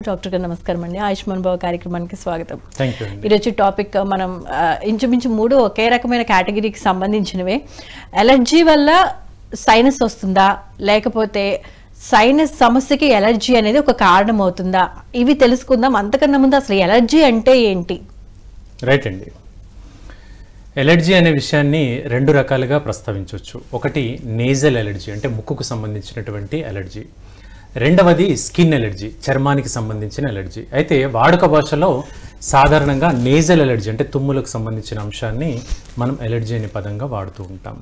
Doctor గారు నమస్కారం అండి. ఆయుష్మాన్ భవ కార్యక్రమానికి స్వాగతం. Thank you. ఈరోజు టాపిక్ మనం ఇంచుమించు మూడు ఒకే రకమైన కేటగిరీకి సంబంధించినవే. ఎలర్జీ వల్ల సైనస్ వస్తుందా, లేకపోతే సైనస్ సమస్యకి ఎలర్జీ అనేది ఒక కారణం అవుతుందా, ఇవి తెలుసుకుందాం. అంతకన్నా ముందు అసలు ఎలర్జీ అంటే ఏంటి? రైట్ అండి. ఎలర్జీ అనే విషయాన్ని రెండు రకాలుగా ప్రస్తావించవచ్చు. ఒకటి నేజల్ ఎలర్జీ, అంటే ముక్కుకు సంబంధించినటువంటి ఎలర్జీ. రెండవది స్కిన్ ఎలర్జీ, చర్మానికి సంబంధించిన ఎలర్జీ. అయితే వాడుక భాషలో సాధారణంగా నేజల్ ఎలర్జీ అంటే తుమ్ములకు సంబంధించిన అంశాన్ని మనం ఎలర్జీ అనే పదంగా వాడుతూ ఉంటాం.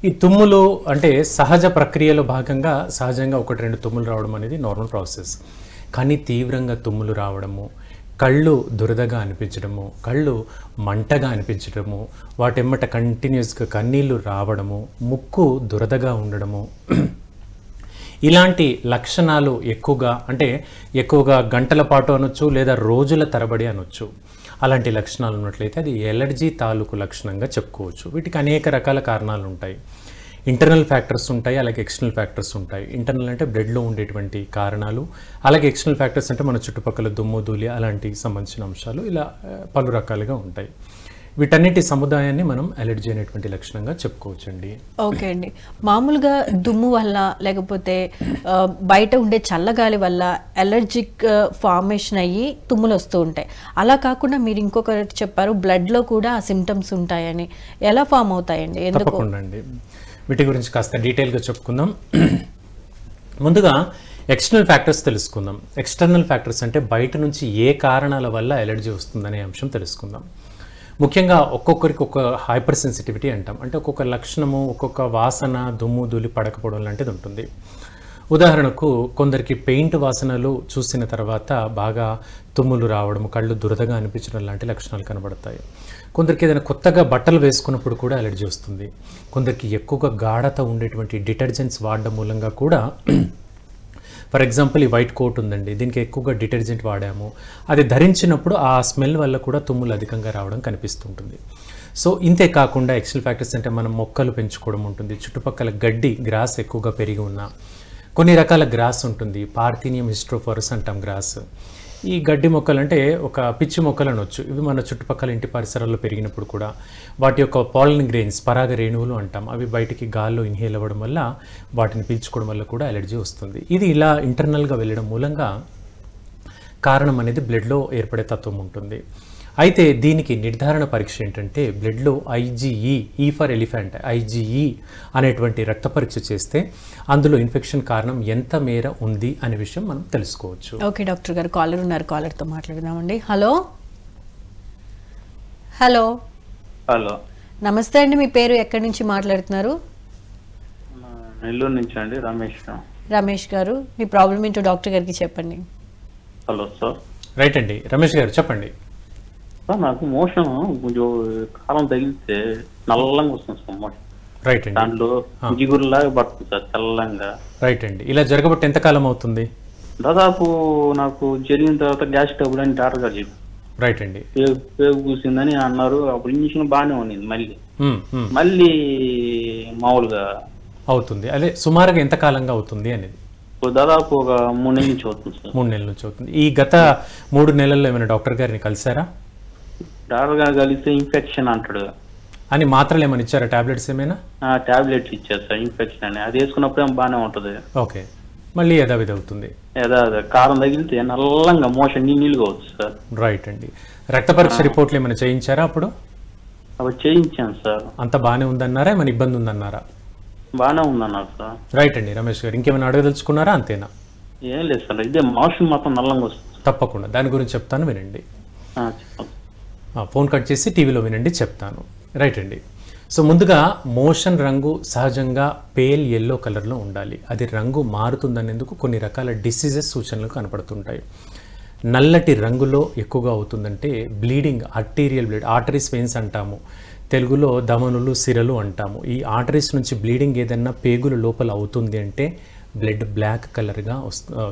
ఈ తుమ్ములు అంటే సహజ ప్రక్రియలో భాగంగా సహజంగా ఒకటి రెండు తుమ్ములు రావడం అనేది నార్మల్ ప్రాసెస్. కానీ తీవ్రంగా తుమ్ములు రావడము, కళ్ళు దురదగా అనిపించడము, కళ్ళు మంటగా అనిపించడము, వాటెమ్మట కంటిన్యూస్గా కన్నీళ్ళు రావడము, ముక్కు దురదగా ఉండడము, ఇలాంటి లక్షణాలు ఎక్కువగా గంటల పాటు అనొచ్చు, లేదా రోజుల తరబడి అనొచ్చు. అలాంటి లక్షణాలు ఉన్నట్లయితే అది ఎలర్జీ తాలూకు లక్షణంగా చెప్పుకోవచ్చు. వీటికి అనేక రకాల కారణాలు ఉంటాయి. ఇంటర్నల్ ఫ్యాక్టర్స్ ఉంటాయి, అలాగే ఎక్స్టర్నల్ ఫ్యాక్టర్స్ ఉంటాయి. ఇంటర్నల్ అంటే బ్లడ్లో ఉండేటువంటి కారణాలు, అలాగే ఎక్స్టర్నల్ ఫ్యాక్టర్స్ అంటే మన చుట్టుపక్కల దుమ్ము ధూళి అలాంటి సంబంధించిన అంశాలు. ఇలా పలు రకాలుగా ఉంటాయి. వీటన్నిటి సముదాయాన్ని మనం ఎలర్జీ అనేటువంటి లక్షణంగా చెప్పుకోవచ్చండి. ఓకే అండి. మామూలుగా దుమ్ము వల్ల లేకపోతే బయట ఉండే చల్లగాలి వల్ల ఎలర్జిక్ ఫార్మేషన్ అయ్యి తుమ్ములు వస్తూ ఉంటాయి. అలా కాకుండా మీరు ఇంకొకటి చెప్పారు, బ్లడ్లో కూడా ఆ సిమ్టమ్స్ ఉంటాయని. ఎలా ఫామ్ అవుతాయండి? తప్పకుండా అండి, వీటి గురించి కాస్త డీటెయిల్గా చెప్పుకుందాం. ముందుగా ఎక్స్టర్నల్ ఫ్యాక్టర్స్ తెలుసుకుందాం. ఎక్స్టర్నల్ ఫ్యాక్టర్స్ అంటే బయట నుంచి ఏ కారణాల వల్ల ఎలర్జీ వస్తుందనే అంశం తెలుసుకుందాం. ముఖ్యంగా ఒక్కొక్కరికి ఒక హైపర్ సెన్సిటివిటీ అంటాం. అంటే ఒక్కొక్క లక్షణము, ఒక్కొక్క వాసన, దుమ్ము ధూళి పడకపోవడం లాంటిది ఉంటుంది. ఉదాహరణకు కొందరికి పెయింట్ వాసనలు చూసిన తర్వాత బాగా తుమ్ములు రావడం, కళ్ళు దురదగా అనిపించడం లాంటి లక్షణాలు కనబడతాయి. కొందరికి ఏదైనా కొత్తగా బట్టలు వేసుకున్నప్పుడు కూడా ఎలర్జీ వస్తుంది. కొందరికి ఎక్కువగా గాఢత ఉండేటువంటి డిటర్జెంట్స్ వాడడం మూలంగా కూడా, ఫర్ ఎగ్జాంపుల్ ఈ వైట్ కోట్ ఉందండి, దీనికి ఎక్కువగా డిటర్జెంట్ వాడాము, అది ధరించినప్పుడు ఆ స్మెల్ వల్ల కూడా తుమ్ములు అధికంగా రావడం కనిపిస్తుంటుంది. సో ఇంతే కాకుండా ఎక్స్టర్నల్ ఫ్యాక్టర్స్ అంటే మనం మొక్కలు పెంచుకోవడం ఉంటుంది. చుట్టుపక్కల గడ్డి, గ్రాస్ ఎక్కువగా పెరిగి ఉన్న కొన్ని రకాల గ్రాస్ ఉంటుంది. పార్థీనియం హిస్ట్రోఫోరస్ అంటాం గ్రాస్. ఈ గడ్డి మొక్కలు అంటే ఒక పిచ్చి మొక్కలు అనొచ్చు. ఇవి మన చుట్టుపక్కల ఇంటి పరిసరాల్లో పెరిగినప్పుడు కూడా వాటి యొక్క పాలిన్ గ్రెయిన్స్, పరాగ రేణువులు అంటాం, అవి బయటికి గాల్లో ఇన్హేల్ అవ్వడం వల్ల, వాటిని పీల్చుకోవడం వల్ల కూడా ఎలర్జీ వస్తుంది. ఇది ఇలా ఇంటర్నల్గా వెళ్ళడం మూలంగా కారణం అనేది బ్లడ్లో ఏర్పడే తత్వం ఉంటుంది. అయితే దీనికి నిర్ధారణ పరీక్ష ఏంటంటే బ్లడ్లో IgE, ఈ ఫర్ ఎలిఫెంట్, IgE అనేటువంటి రక్త పరీక్ష చేస్తే అందులో ఇన్ఫెక్షన్ కారణం ఎంత మేర ఉంది అనే విషయం మనం తెలుసుకోవచ్చు. ఓకే డాక్టర్ గారు, కాలర్ ఉన్నారు, కాలర్తో మాట్లాడదామండి. హలో హలో హలో, నమస్తే అండి. మీ పేరు, ఎక్కడి నుంచి మాట్లాడుతున్నారు? నెల్లూరు నుంచి అండి, రమేష్. రమేష్ గారు, మీ ప్రాబ్లం ఏంటో డాక్టర్ గారికి చెప్పండి. Hello sir. రైట్ అండి, రమేష్ గారు చెప్పండి. సార్ నాకు మోషన్ కొంచెం కాలం తగిలితే నల్లంగా వస్తుంది సార్ మోషన్. రైట్ అండి. దాంట్లో జిగురులాగా పడుతుంది సార్, తెల్లంగా. రైట్ అండి. ఇలా జరగబట్టి ఎంతకాలం అవుతుంది? దాదాపు నాకు జరిగిన తర్వాత గ్యాస్ ట్రబుల్ అని డాక్టర్ గారు చెప్పి. రైట్ అండి. పేగు కూసిందని అన్నారు. అప్పుడు ఇంజక్షన్ బాగానే ఉంది, మళ్ళీ మామూలుగా అవుతుంది. అదే సుమారుగా ఎంత కాలంగా అవుతుంది అనేది? దాదాపు ఒక 3 నెలల నుంచి అవుతుంది సార్. 3 నెలల నుంచి అవుతుంది. ఈ గత 3 నెలల్లో ఏమైనా డాక్టర్ గారిని కలిసారా? డాక్టర్ గారు కలిస్తే ఇన్ఫెక్షన్ అంటాడు అని మాత్రలు ఏమైనా ఇచ్చారా? టాబ్లెట్స్ ఏమైనా? టాబ్లెట్స్ ఇచ్చారు సార్, ఇన్ఫెక్షన్ అని. అది వేసుకున్నప్పుడు ఏమో బాగానే ఉంటుంది. ఓకే, మళ్ళీ యథావిధి అవుతుంది. కారం తగిలితే నల్లంగా మోషన్ నీళ్ళుగా అవుతుంది సార్. రైట్ అండి. రక్త పరీక్ష రిపోర్ట్లు ఏమైనా చేయించారా అప్పుడు? అప్పుడు చేయించాను సార్. అంత బాగానే ఉందన్నారా, ఏమైనా ఇబ్బంది ఉందన్నారా? బాగానే ఉందన్నారు సార్. రైట్ అండి. రమేష్ గారు, ఇంకేమైనా అడగదలుచుకున్నారా? అంతేనా? ఏం లేదు సార్, ఇదే మోషన్ మొత్తం నల్లంగా వస్తుంది. తప్పకుండా దాని గురించి చెప్తాను, వినండి. చెప్పండి. ఫోన్ కట్ చేసి టీవీలో వినండి, చెప్తాను. రైట్ అండి. సో ముందుగా మోషన్ రంగు సహజంగా పేల్ ఎల్లో కలర్లో ఉండాలి. అది రంగు మారుతుందనేందుకు కొన్ని రకాల డిసీజెస్ సూచనలు కనపడుతుంటాయి. నల్లటి రంగులో ఎక్కువగా అవుతుందంటే bleeding, arterial blood, arteries veins అంటాము, తెలుగులో ధమనులు, సిరలు అంటాము. ఈ ఆర్టరీస్ నుంచి బ్లీడింగ్ ఏదన్నా పేగుల లోపల అవుతుంది అంటే బ్లడ్ బ్లాక్ కలర్గా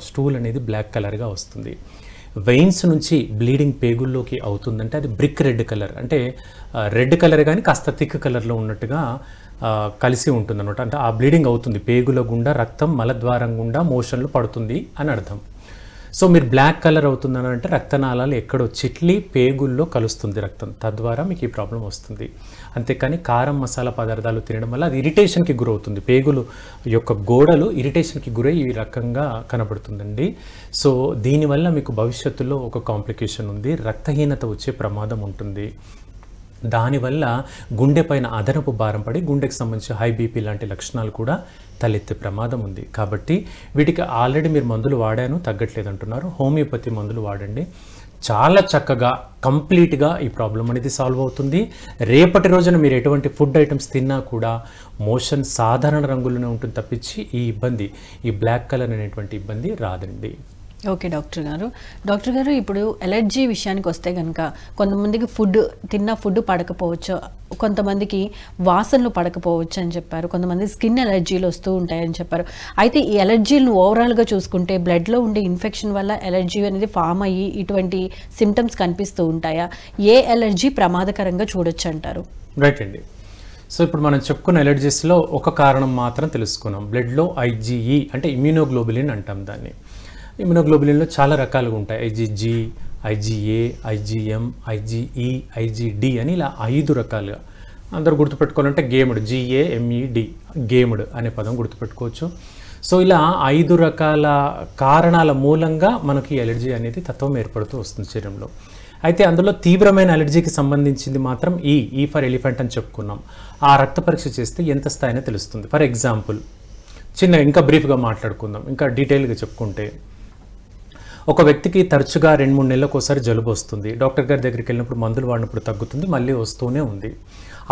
స్టూల్ అనేది బ్లాక్ కలర్గా వస్తుంది. వెయిన్స్ నుంచి బ్లీడింగ్ పేగుల్లోకి అవుతుందంటే అది బ్రిక్ రెడ్ కలర్, అంటే రెడ్ కలర్ కానీ కాస్త థిక్ కలర్లో ఉన్నట్టుగా కలిసి ఉంటుంది అనమాట. అంటే ఆ బ్లీడింగ్ అవుతుంది, పేగుల గుండా రక్తం మలద్వారం గుండా మోషన్లు పడుతుంది అని అర్థం. సో మీరు బ్లాక్ కలర్ అవుతుందని అంటే రక్తనాళాలు ఎక్కడో చిట్లి పేగుల్లో కలుస్తుంది రక్తం, తద్వారా మీకు ఈ ప్రాబ్లం వస్తుంది. అంతేకాని కారం మసాలా పదార్థాలు తినడం వల్ల అది ఇరిటేషన్కి గురవుతుంది, పేగులు యొక్క గోడలు ఇరిటేషన్కి గురై ఈ రకంగా కనబడుతుందండి. సో దీనివల్ల మీకు భవిష్యత్తులో ఒక కాంప్లికేషన్ ఉంది, రక్తహీనత వచ్చే ప్రమాదం ఉంటుంది. దానివల్ల గుండె పైన అదనపు భారం పడి గుండెకి సంబంధించి హై బీపీ లాంటి లక్షణాలు కూడా తలెత్తే ప్రమాదం ఉంది. కాబట్టి వీటికి ఆల్రెడీ మీరు మందులు వాడాను తగ్గట్లేదు అంటున్నారు, హోమియోపతి మందులు వాడండి, చాలా చక్కగా కంప్లీట్గా ఈ ప్రాబ్లం అనేది సాల్వ్ అవుతుంది. రేపటి రోజున మీరు ఎటువంటి ఫుడ్ ఐటమ్స్ తిన్నా కూడా మోషన్ సాధారణ రంగులోనే ఉంటుంది తప్పించి ఈ ఇబ్బంది, ఈ బ్లాక్ కలర్ అనేటువంటి ఇబ్బంది రాదండి. ఓకే డాక్టర్ గారు, ఇప్పుడు ఎలర్జీ విషయానికి వస్తే కనుక కొంతమందికి తిన్న ఫుడ్ పడకపోవచ్చు, కొంతమందికి వాసనలు పడకపోవచ్చు అని చెప్పారు, కొంతమంది స్కిన్ ఎలర్జీలు వస్తూ ఉంటాయని చెప్పారు. అయితే ఈ ఎలర్జీలను ఓవరాల్గా చూసుకుంటే బ్లడ్లో ఉండే ఇన్ఫెక్షన్ వల్ల ఎలర్జీ అనేది ఫామ్ అయ్యి ఇటువంటి సిమ్టమ్స్ కనిపిస్తూ ఉంటాయా? ఏ ఎలర్జీ ప్రమాదకరంగా చూడొచ్చు అంటారు? రైట్ అండి. సో ఇప్పుడు మనం చెప్పుకున్న ఎలర్జీస్లో ఒక కారణం మాత్రం తెలుసుకున్నాం, బ్లడ్లో IgE అంటే ఇమ్యూనోగ్లోబులిన్ అంటాం దాన్ని. ఇమ్యూనోగ్లోబులిన్లో చాలా రకాలుగా ఉంటాయి, IgG, IgA, IgM, IgE, IgD అని ఇలా 5 రకాలుగా. అందరూ గుర్తుపెట్టుకోవాలంటే గేముడ్, GAMED, గేముడ్ అనే పదం గుర్తుపెట్టుకోవచ్చు. సో ఇలా 5 రకాల కారణాల మూలంగా మనకి ఎలర్జీ అనేది తత్వం ఏర్పడుతూ వస్తుంది శరీరంలో. అయితే అందులో తీవ్రమైన అలర్జీకి సంబంధించింది మాత్రం ఈ ఫర్ ఎలిఫెంట్ అని చెప్పుకున్నాం. ఆ రక్త పరీక్ష చేస్తే ఎంత స్థాయినో తెలుస్తుంది. ఫర్ ఎగ్జాంపుల్ ఇంకా బ్రీఫ్గా మాట్లాడుకుందాం, ఇంకా డీటెయిల్గా చెప్పుకుంటే, ఒక వ్యక్తికి తరచుగా 2-3 నెలలకు ఒకసారి జలుబు వస్తుంది, డాక్టర్ గారి దగ్గరికి వెళ్ళినప్పుడు మందులు వాడినప్పుడు తగ్గుతుంది, మళ్ళీ వస్తూనే ఉంది.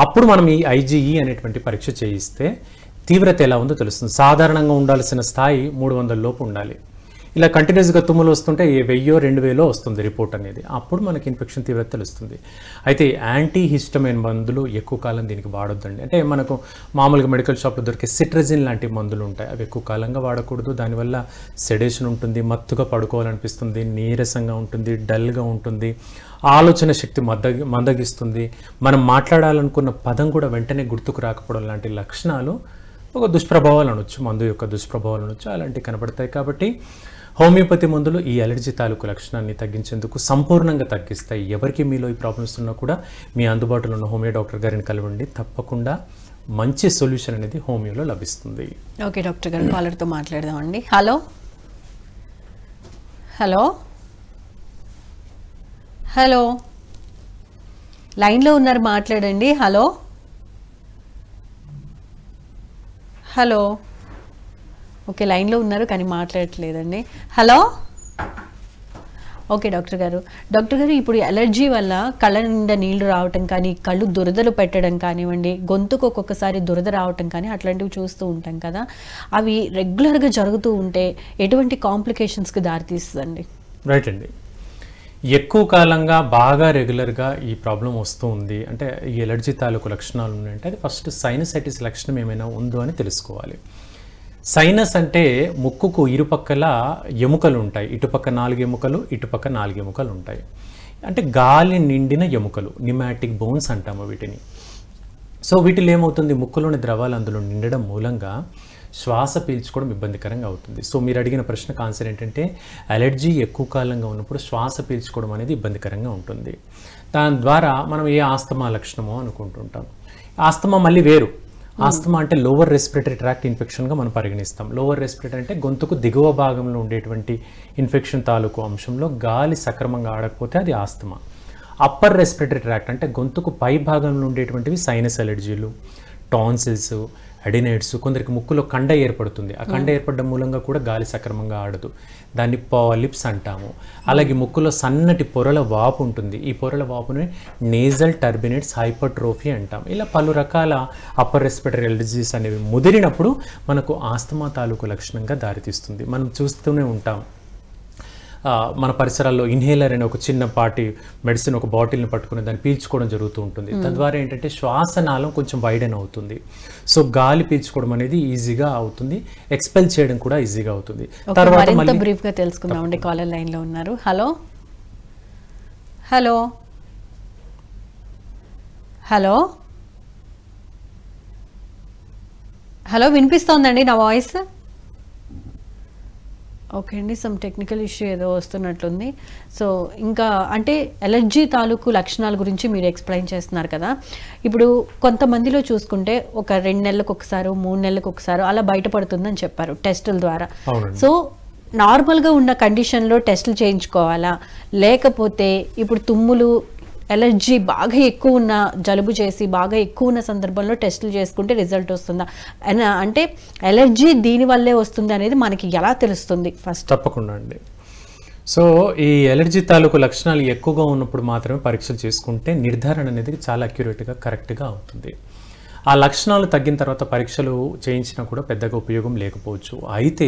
అప్పుడు మనం ఈ IgE అనేటువంటి పరీక్ష చేయిస్తే తీవ్రత ఎలా ఉందో తెలుస్తుంది. సాధారణంగా ఉండాల్సిన స్థాయి 300 లోపు ఉండాలి. ఇలా కంటిన్యూస్గా తుమ్ములు వస్తుంటే 1000-2000 వస్తుంది రిపోర్ట్ అనేది, అప్పుడు మనకి ఇన్ఫెక్షన్ తీవ్రత తెలుస్తుంది. అయితే యాంటీ హిస్టమైన్ మందులు ఎక్కువ కాలం దీనికి వాడొద్దండి. అంటే మనకు మామూలుగా మెడికల్ షాప్లో దొరికే సిట్రజిన్ లాంటి మందులు ఉంటాయి, అవి ఎక్కువ కాలంగా వాడకూడదు. దానివల్ల సెడేషన్ ఉంటుంది, మత్తుగా పడుకోవాలనిపిస్తుంది, నీరసంగా ఉంటుంది, డల్గా ఉంటుంది, ఆలోచన శక్తి మందగిస్తుంది, మనం మాట్లాడాలనుకున్న పదం కూడా వెంటనే గుర్తుకు రాకపోవడం లాంటి లక్షణాలు ఒక దుష్ప్రభావాలు అనొచ్చు, మందు యొక్క దుష్ప్రభావాలు అనొచ్చు, అలాంటివి కనబడతాయి. కాబట్టి హోమియోపతి మందులు ఈ అలర్జీ తాలూకు లక్షణాన్ని తగ్గించేందుకు సంపూర్ణంగా తగ్గిస్తాయి. ఎవరికి మీలో ఈ ప్రాబ్లమ్స్ ఉన్నా కూడా మీ అందుబాటులో ఉన్న హోమియో డాక్టర్ గారిని కలవండి, తప్పకుండా మంచి సొల్యూషన్ అనేది హోమియోలో లభిస్తుంది. ఓకే డాక్టర్ గారు, కాలర్తో మాట్లాడదామండి. హలో హలో హలో లైన్లో ఉన్నారు, మాట్లాడండి. హలో హలో ఓకే, లైన్లో ఉన్నారు కానీ మాట్లాడట్లేదండి. హలో ఓకే డాక్టర్ గారు, ఇప్పుడు ఎలర్జీ వల్ల కళ్ళ నిండా నీళ్లు రావటం కానీ, కళ్ళు దురదలు పెట్టడం కానివ్వండి, గొంతుకు ఒక్కొక్కసారి దురద రావటం కానీ అట్లాంటివి చూస్తూ ఉంటాం కదా, అవి రెగ్యులర్గా జరుగుతూ ఉంటే ఎటువంటి కాంప్లికేషన్స్కి దారితీస్తుందండి? రైట్ అండి. ఎక్కువ కాలంగా బాగా రెగ్యులర్గా ఈ ప్రాబ్లం వస్తూ ఉంది అంటే ఈ ఎలర్జీ తాలూకు లక్షణాలు ఉన్నాయంటే అది ఫస్ట్ సైనసైటిస్ లక్షణం ఏమైనా ఉందో అని తెలుసుకోవాలి. సైనస్ అంటే ముక్కుకు ఇరుపక్కల ఎముకలు ఉంటాయి, ఇటుపక్క 4 ఎముకలు, ఇటుపక్క 4 ఎముకలు ఉంటాయి. అంటే గాలి నిండిన ఎముకలు, నిమాటిక్ బోన్స్ అంటాము వీటిని. సో వీటిలో ఏమవుతుంది, ముక్కులోని ద్రవాలు అందులో నిండడం మూలంగా శ్వాస పీల్చుకోవడం ఇబ్బందికరంగా అవుతుంది. సో మీరు అడిగిన ప్రశ్నకు ఆన్సర్ ఏంటంటే అలర్జీ ఎక్కువ కాలంగా ఉన్నప్పుడు శ్వాస పీల్చుకోవడం అనేది ఇబ్బందికరంగా ఉంటుంది. దాని ద్వారా మనం ఏ ఆస్తమా లక్షణమో అనుకుంటుంటాం. ఆస్తమా మళ్ళీ వేరు. ఆస్తమా అంటే లోవర్ రెస్పిరేటరీ ట్రాక్ట్ ఇన్ఫెక్షన్గా మనం పరిగణిస్తాం. లోవర్ రెస్పిరేటరీ అంటే గొంతుకు దిగువ భాగంలో ఉండేటువంటి ఇన్ఫెక్షన్ తాలూకు అంశంలో గాలి సక్రమంగా ఆడకపోతే అది ఆస్తమా. అప్పర్ రెస్పిరేటరీ ట్రాక్ట్ అంటే గొంతుకు పై భాగంలో ఉండేటువంటివి సైనస్ అలర్జీలు, టాన్సిల్స్, అడినైడ్స్, కొందరికి ముక్కులో కండ ఏర్పడుతుంది, ఆ కండ ఏర్పడడం మూలంగా కూడా గాలి సక్రమంగా ఆడదు, దాన్ని పాలిప్స్ అంటాము. అలాగే ముక్కులో సన్నటి పొరల వాపు ఉంటుంది, ఈ పొరల వాపుని నేజల్ టర్బినేట్స్ హైపర్ట్రోఫీ అంటాం. ఇలా పలు రకాల అప్పర్ రెస్పిరేటరీ ఎలర్జీస్ అనేవి ముదిరినప్పుడు మనకు ఆస్తమా తాలూకు లక్షణంగా దారితీస్తుంది. మనం చూస్తూనే ఉంటాం మన పరిసరాల్లో ఇన్హేలర్ అనే ఒక చిన్నపాటి మెడిసిన్, ఒక బాటిల్ని పట్టుకుని దాన్ని పీల్చుకోవడం జరుగుతూ ఉంటుంది. తద్వారా ఏంటంటే శ్వాసనాళం కొంచెం వైడెన్ అవుతుంది. సో గాలి పీల్చుకోవడం అనేది ఈజీగా అవుతుంది, ఎక్స్పెల్ చేయడం కూడా ఈజీగా అవుతుంది. తర్వాత మళ్ళీ బ్రీఫ్గా తెలుసుకుందామండి. కాలర్ లైన్లో ఉన్నారు. హలో హలో హలో హలో వినిపిస్తోందండి నా వాయిస్? ఓకే అండి, సమ్ టెక్నికల్ ఇష్యూ ఏదో వస్తున్నట్లుంది. సో ఇంకా అంటే ఎలర్జీ తాలూకు లక్షణాల గురించి మీరు ఎక్స్ప్లెయిన్ చేస్తున్నారు కదా. ఇప్పుడు కొంతమందిలో చూసుకుంటే ఒక 2 నెలలకు ఒకసారి 3 నెలలకు ఒకసారి అలా బయటపడుతుందని చెప్పారు టెస్టుల ద్వారా. సో నార్మల్గా ఉన్న కండిషన్లో టెస్టులు చేయించుకోవాలా, లేకపోతే ఇప్పుడు తుమ్ములు ఎలర్జీ బాగా ఎక్కువ ఉన్న, జలుబు చేసి బాగా ఎక్కువ ఉన్న సందర్భంలో టెస్టులు చేసుకుంటే రిజల్ట్ వస్తుందా, అంటే ఎలర్జీ దీనివల్లే వస్తుంది అనేది మనకి ఎలా తెలుస్తుంది ఫస్ట్? తప్పకుండా అండి. సో ఈ ఎలర్జీ తాలూకు లక్షణాలు ఎక్కువగా ఉన్నప్పుడు మాత్రమే పరీక్షలు చేసుకుంటే నిర్ధారణ అనేది చాలా అక్యురేట్గా కరెక్ట్గా అవుతుంది. ఆ లక్షణాలు తగ్గిన తర్వాత పరీక్షలు చేయించినా కూడా పెద్దగా ఉపయోగం లేకపోవచ్చు. అయితే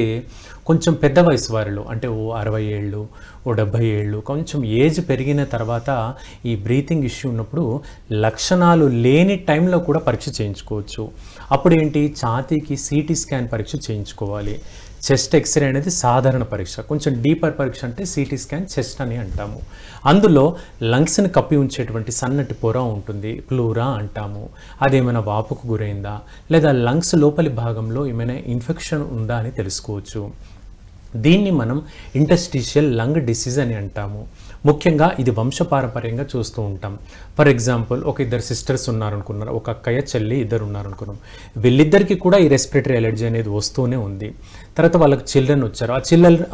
కొంచెం పెద్ద వయసు వారిలో, అంటే ఓ 60 ఏళ్ళు, ఓ 70 ఏళ్ళు, కొంచెం ఏజ్ పెరిగిన తర్వాత ఈ బ్రీతింగ్ ఇష్యూ ఉన్నప్పుడు లక్షణాలు లేని టైంలో కూడా పరీక్ష చేయించుకోవచ్చు. అప్పుడు ఏంటి, ఛాతీకి సిటీ స్కాన్ పరీక్ష చేయించుకోవాలి. చెస్ట్ ఎక్స్రే అనేది సాధారణ పరీక్ష. కొంచెం డీపర్ పరీక్ష అంటే సిటీ స్కాన్ చెస్ట్ అని అంటాము. అందులో లంగ్స్ని కప్పి ఉంచేటువంటి సన్నటి పొర ఉంటుంది, ప్లూరా అంటాము. అదేమైనా వాపుకు గురైందా, లేదా లంగ్స్ లోపలి భాగంలో ఏమైనా ఇన్ఫెక్షన్ ఉందా అని తెలుసుకోవచ్చు. దీన్ని మనం ఇంటర్స్టిషియల్ లంగ్ డిసీజ్ అని అంటాము. ముఖ్యంగా ఇది వంశపారంపర్యంగా చూస్తూ ఉంటాం. ఫర్ ఎగ్జాంపుల్, ఒక 2 సిస్టర్స్ ఉన్నారనుకున్నారు, ఒక అక్కయ్య చెల్లి 2 ఉన్నారనుకున్నాం. వీళ్ళిద్దరికీ కూడా ఈ రెస్పిరేటరీ అలర్జీ అనేది వస్తూనే ఉంది. తర్వాత వాళ్ళకి చిల్డ్రన్ వచ్చారు,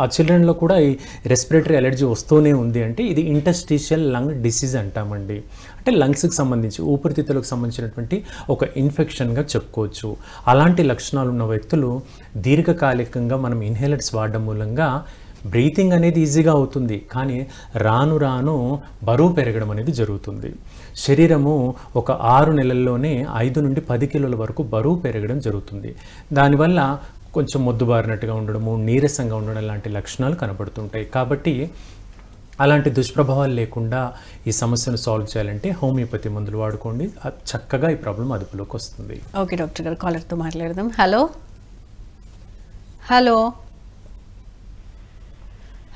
ఆ చిల్డ్రన్లో కూడా ఈ రెస్పిరేటరీ అలర్జీ వస్తూనే ఉంది. అంటే ఇది ఇంటర్స్టిషియల్ లంగ్ డిసీజ్ అంటామండి. అంటే లంగ్స్కి సంబంధించి, ఊపిరితిత్తులకు సంబంధించినటువంటి ఒక ఇన్ఫెక్షన్గా చెప్పుకోవచ్చు. అలాంటి లక్షణాలు ఉన్న వ్యక్తులు దీర్ఘకాలికంగా మనం ఇన్హేలర్స్ వాడడం మూలంగా బ్రీతింగ్ అనేది ఈజీగా అవుతుంది, కానీ రాను రాను బరువు పెరగడం అనేది జరుగుతుంది. శరీరము ఒక 6 నెలల్లోనే 5 నుండి 10 కిలోల వరకు బరువు పెరగడం జరుగుతుంది. దానివల్ల కొంచెం మొద్దుబారినట్టుగా ఉండడము, నీరసంగా ఉండడం లాంటి లక్షణాలు కనబడుతుంటాయి. కాబట్టి అలాంటి దుష్ప్రభావాలు లేకుండా ఈ సమస్యను సాల్వ్ చేయాలంటే హోమియోపతి మందులు వాడుకోండి, చక్కగా ఈ ప్రాబ్లం అదుపులోకి వస్తుంది. ఓకే డాక్టర్ గారు, కాలర్తో మాట్లాడదాం. హలో హలో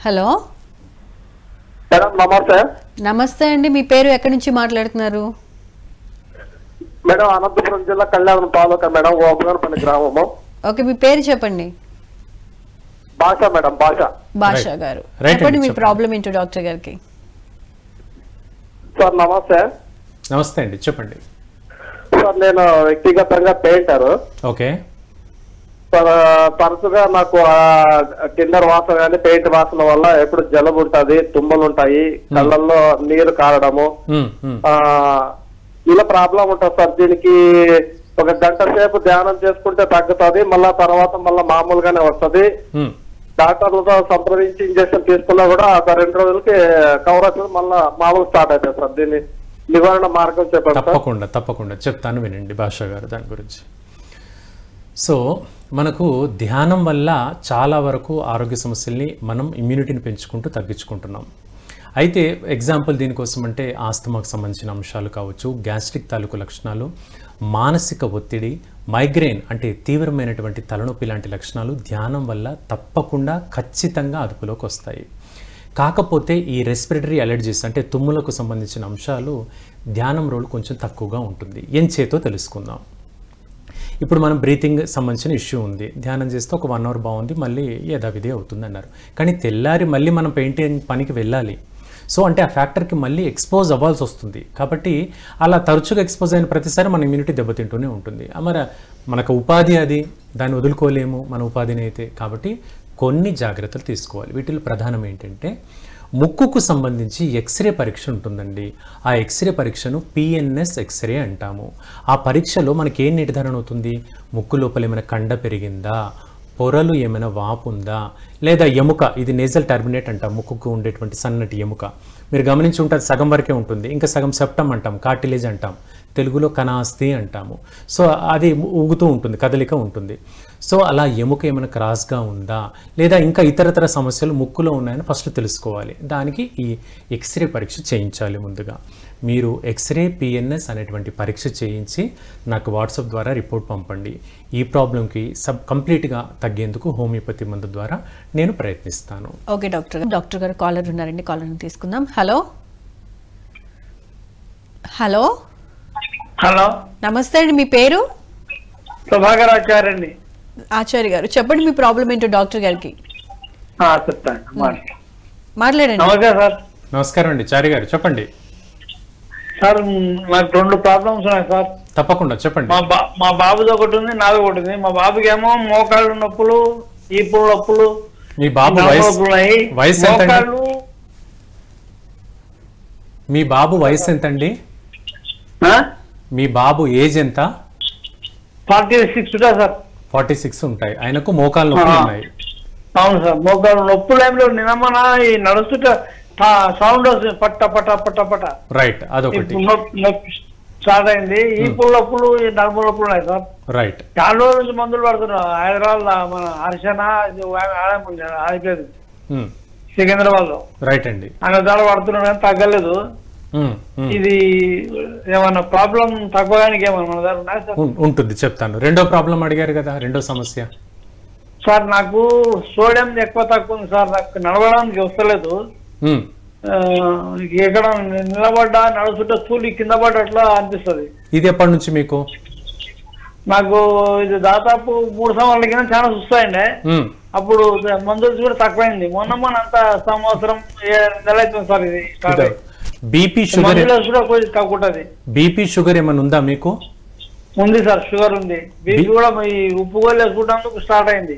హలో మేడం నమస్తే. నమస్తే అండి, మీ పేరు ఎక్కడి నుంచి మాట్లాడుతున్నారు? మేడం అనంతపురం జిల్లా కళ్యాణం తాలూకా మేడం, ఓపనపల్లి గ్రామము. ఓకే, మీ పేరు చెప్పండి. భాష మేడం, భాష గారు చెప్పండి మీ ప్రాబ్లం ఏంటో డాక్టర్ గారికి. సార్ నమస్తే. నమస్తే అండి, చెప్పండి సార్. నేను వ్యక్తిగతంగా పెయింటర్. ఓకే సార్, తరచుగా నాకు టిండర్ వాసన కానీ పెయింట్ వాసన వల్ల ఎప్పుడు జలుబు ఉంటది, తుమ్మలు ఉంటాయి, కళ్ళల్లో నీరు కారడము, ఇలా ప్రాబ్లం ఉంటుంది సార్. దీనికి 1 గంట సేపు ధ్యానం చేసుకుంటే తగ్గుతుంది, మళ్ళా తర్వాత మళ్ళీ మామూలుగానే వస్తుంది. డాక్టర్లతో సంప్రదించి ఇంజక్షన్ తీసుకున్నా కూడా 2 రోజులకి కవర్ అవుతుంది, మళ్ళీ మామూలు స్టార్ట్ అవుతుంది సార్. దీన్ని నివారణ మార్గం చెప్పండి. తప్పకుండా చెప్తాను, వినండి భాష గారు దాని గురించి. సో మనకు ధ్యానం వల్ల చాలా వరకు ఆరోగ్య సమస్యల్ని మనం ఇమ్యూనిటీని పెంచుకుంటూ తగ్గించుకుంటున్నాం. అయితే ఎగ్జాంపుల్ దీనికోసం అంటే ఆస్తమాకు సంబంధించిన అంశాలు కావచ్చు, గ్యాస్ట్రిక్ తాలూకు లక్షణాలు, మానసిక ఒత్తిడి, మైగ్రేన్ అంటే తీవ్రమైనటువంటి తలనొప్పి లాంటి లక్షణాలు ధ్యానం వల్ల తప్పకుండా ఖచ్చితంగా అదుపులోకి వస్తాయి. కాకపోతే ఈ రెస్పిరేటరీ అలర్జీస్ అంటే తుమ్ములకు సంబంధించిన అంశాలు ధ్యానం రోల్ కొంచెం తక్కువగా ఉంటుంది. ఏం చేతో తెలుసుకుందాం. ఇప్పుడు మనం బ్రీతింగ్ సంబంధించిన ఇష్యూ ఉంది, ధ్యానం చేస్తే ఒక 1 అవర్ బాగుంది, మళ్ళీ యథావిధి అవుతుంది అన్నారు. కానీ తెల్లారి మళ్ళీ మనం పెయింటింగ్ పనికి వెళ్ళాలి. సో అంటే ఆ ఫ్యాక్టర్కి మళ్ళీ ఎక్స్పోజ్ అవ్వాల్సి వస్తుంది. కాబట్టి అలా తరచుగా ఎక్స్పోజ్ అయిన ప్రతిసారి మన ఇమ్యూనిటీ దెబ్బతింటూనే ఉంటుంది. మరి మనకు ఉపాధి అది, దాన్ని వదులుకోలేము మన ఉపాధిని అయితే. కాబట్టి కొన్ని జాగ్రత్తలు తీసుకోవాలి. వీటిలో ప్రధానం ఏంటంటే ముక్కుకు సంబంధించి ఎక్స్రే పరీక్ష ఉంటుందండి. ఆ ఎక్స్రే పరీక్షను పిఎన్ఎస్ ఎక్స్రే అంటాము. ఆ పరీక్షలో మనకి ఏం నిర్ధారణ అవుతుంది, ముక్కు లోపల ఏమైనా కండ పెరిగిందా, పొరలు ఏమైనా వాపు ఉందా, లేదా ఎముక, ఇది నేజల్ టర్మినేట్ అంటాం, ముక్కుకు ఉండేటువంటి సన్నటి ఎముక మీరు గమనించి ఉంటుంది, సగం వరకే ఉంటుంది, ఇంకా సగం సెప్టమ్ అంటాం, కార్టిలేజ్ అంటాం, తెలుగులో కణాస్తి అంటాము. సో అది ఊగుతూ ఉంటుంది, కదలిక ఉంటుంది. సో అలా ఎముక ఏమైనా క్రాస్గా ఉందా, లేదా ఇంకా ఇతరతర సమస్యలు ముక్కులో ఉన్నాయని ఫస్ట్ తెలుసుకోవాలి. దానికి ఈ ఎక్స్రే పరీక్ష చేయించాలి. ముందుగా మీరు ఎక్స్రే పిఎన్ఎస్ అనేటువంటి పరీక్ష చేయించి నాకు వాట్సాప్ ద్వారా రిపోర్ట్ పంపండి. ఈ ప్రాబ్లంకి కంప్లీట్గా తగ్గేందుకు హోమియోపతి మందు ద్వారా నేను ప్రయత్నిస్తాను. ఓకే డాక్టర్ గారు కాలర్ ఉన్నారండి, కాలర్ని తీసుకుందాం. హలో హలో హలో నమస్తే అండి, మీ పేరు? ప్రభాకర్ ఆచార్య అండి. ఆచార్య గారు చెప్పండి మీ ప్రాబ్లం ఏంటో డాక్టర్ గారికి. చెప్తాను. మాట్లాడండి. నమస్తే సార్. నమస్కారం అండి చారి గారు, చెప్పండి. సార్ నాకు 2 ప్రాబ్లమ్స్ ఉన్నాయి సార్. తప్పకుండా చెప్పండి. మా బాబుది ఒకటి ఉంది, నాది ఒకటి ఉంది. మా బాబుకి ఏమో మోకాళ్ళు నొప్పులు, ఈపులు నొప్పులు. మీ బాబు వయసు ఎంత? మీ బాబు వయసు ఎంతండి? మీ బాబు ఏజ్ ఎంత? 46 సార్. 46 ఉంటాయి. ఆయనకు మోకాళ్ళు నొప్పులు ఉన్నాయి. అవును సార్, మోకాళ్ళు నొప్పులు ఏం లేవు. నిన్న ఈ నడుస్తుంటే సౌండ్ వస్తుంది, పట్ట పట్ట పట్ట పట్ట. రైట్, అదొకటి స్టార్ట్ అయింది. ఈ పుల్లప్పులు, ఈ నడుము నొప్పులు ఉన్నాయి సార్. రైట్. చాలా రోజుల నుంచి మందులు పడుతున్నాం. హైదరాబాద్ మన హర్షణ ఆగిపోయింది, సికింద్రాబాద్ లో. రైట్ అండి. ఆయన ద్వారా పడుతున్నాడు కానీ తగ్గలేదు. ఇది ఏమన్నా ప్రాబ్లం తగ్గడానికి ఏమన్నా మన దగ్గర ఉన్నాయా సార్? ఉంటుంది, చెప్తాను. రెండో ప్రాబ్లం అడిగారు కదా, రెండో సమస్య. సార్ నాకు సోడియం ఎక్కువ తక్కువ ఉంది సార్. నాకు నడవడానికి వస్తలేదు. ఎక్కడ నిలబడ్డా నడుచుంటే తూలి కింద పడ్డట్లా అనిపిస్తుంది. ఇది ఎప్పటి నుంచి మీకు? నాకు ఇది దాదాపు 3 సంవత్సరాల కింద చాలా చూస్తాయండి. అప్పుడు మందులు కూడా తక్కువైంది. మొన్న అంత సంవత్సరం 7 నెలలు అవుతుంది సార్. ఇది బీపీ షుగర్ తగ్గుంటది. బీపీ షుగర్ ఏమైనా ఉందా మీకు? ఉంది సార్, షుగర్ ఉంది. బీపీ కూడా ఈ ఉప్పు గోళీలు వేసుకుంటేందుకు స్టార్ట్ అయింది.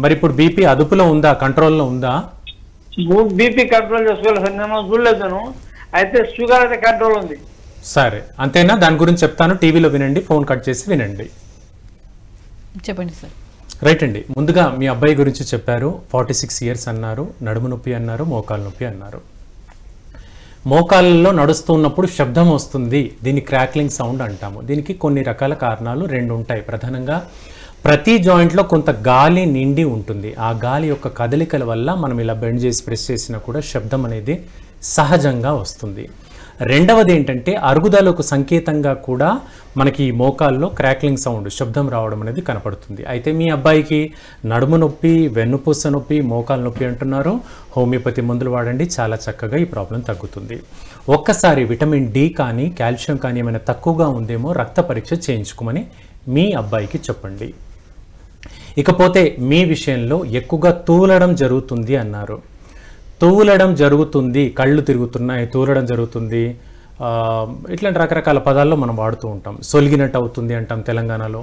మరి ఇప్పుడు బీపీ అదుపులో ఉందా, కంట్రోల్లో ఉందా? బీపీ కంట్రోల్ చేసుకోలేదు సార్, నేను చూడలేదు. అయితే షుగర్ అయితే కంట్రోల్ ఉంది. సరే, అంతేనా? దాని గురించి చెప్తాను, టీవీలో వినండి, ఫోన్ కట్ చేసి వినండి. చెప్పండి సార్. రైట్ అండి. ముందుగా మీ అబ్బాయి గురించి చెప్పారు. 46 ఇయర్స్ అన్నారు, నడుము నొప్పి అన్నారు, మోకాలు నొప్పి అన్నారు. మోకాళ్ళలో నడుస్తున్నప్పుడు శబ్దం వస్తుంది, దీన్ని క్రాక్లింగ్ సౌండ్ అంటాము. దీనికి కొన్ని రకాల కారణాలు 2 ఉంటాయి. ప్రధానంగా ప్రతి జాయింట్లో కొంత గాలి నిండి ఉంటుంది. ఆ గాలి యొక్క కదలికల వల్ల మనం ఇలా బెండ్ చేసి ప్రెస్ చేసినా కూడా శబ్దం అనేది సహజంగా వస్తుంది. రెండవది ఏంటంటే అరుగుదలకు సంకేతంగా కూడా మనకి ఈ మోకాల్లో క్రాక్లింగ్ సౌండ్, శబ్దం రావడం అనేది కనపడుతుంది. అయితే మీ అబ్బాయికి నడుము నొప్పి, వెన్నుపూస నొప్పి, మోకాలు నొప్పి అంటున్నారు. హోమియోపతి మందులు వాడండి, చాలా చక్కగా ఈ ప్రాబ్లం తగ్గుతుంది. ఒక్కసారి విటమిన్ డి కానీ కాల్షియం కానీ ఏమైనా తక్కువగా ఉందేమో రక్త పరీక్ష చేయించుకోమని మీ అబ్బాయికి చెప్పండి. ఇకపోతే మీ విషయంలో ఎక్కువగా తూలడం జరుగుతుంది అన్నారు. తూలడం జరుగుతుంది, కళ్ళు తిరుగుతున్నాయి, తూలడం జరుగుతుంది, ఇట్లాంటి రకరకాల పదాల్లో మనం వాడుతూ ఉంటాం. సొలిగినట్టు అవుతుంది అంటాం తెలంగాణలో.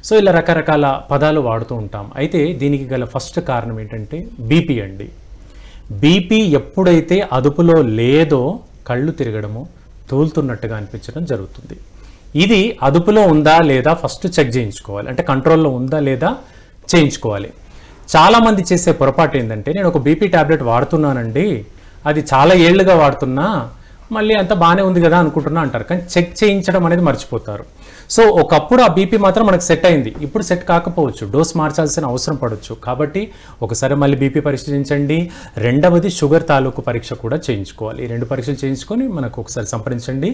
సో ఇలా రకరకాల పదాలు వాడుతూ ఉంటాం. అయితే దీనికి గల ఫస్ట్ కారణం ఏంటంటే బీపీ అండి. బీపీ ఎప్పుడైతే అదుపులో లేదో కళ్ళు తిరగడము, తూలుతున్నట్టుగా అనిపించడం జరుగుతుంది. ఇది అదుపులో ఉందా లేదా ఫస్ట్ చెక్ చేయించుకోవాలి. అంటే కంట్రోల్లో ఉందా లేదా చేయించుకోవాలి. చాలామంది చేసే పొరపాటు ఏంటంటే, నేను ఒక బీపీ ట్యాబ్లెట్ వాడుతున్నానండి, అది చాలా ఏళ్ళుగా వాడుతున్నా, మళ్ళీ అంత బాగానే ఉంది కదా అనుకుంటున్నా అంటారు. కానీ చెక్ చేయించడం అనేది మర్చిపోతారు. సో ఒకప్పుడు ఆ బీపీ మాత్రం మనకు సెట్ అయింది, ఇప్పుడు సెట్ కాకపోవచ్చు, డోస్ మార్చాల్సిన అవసరం పడవచ్చు. కాబట్టి ఒకసారి మళ్ళీ బీపీ పరిశీలించండి. రెండవది షుగర్ తాలూకు పరీక్ష కూడా చేయించుకోవాలి. ఈ 2 పరీక్షలు చేయించుకొని మనకు ఒకసారి సంప్రదించండి,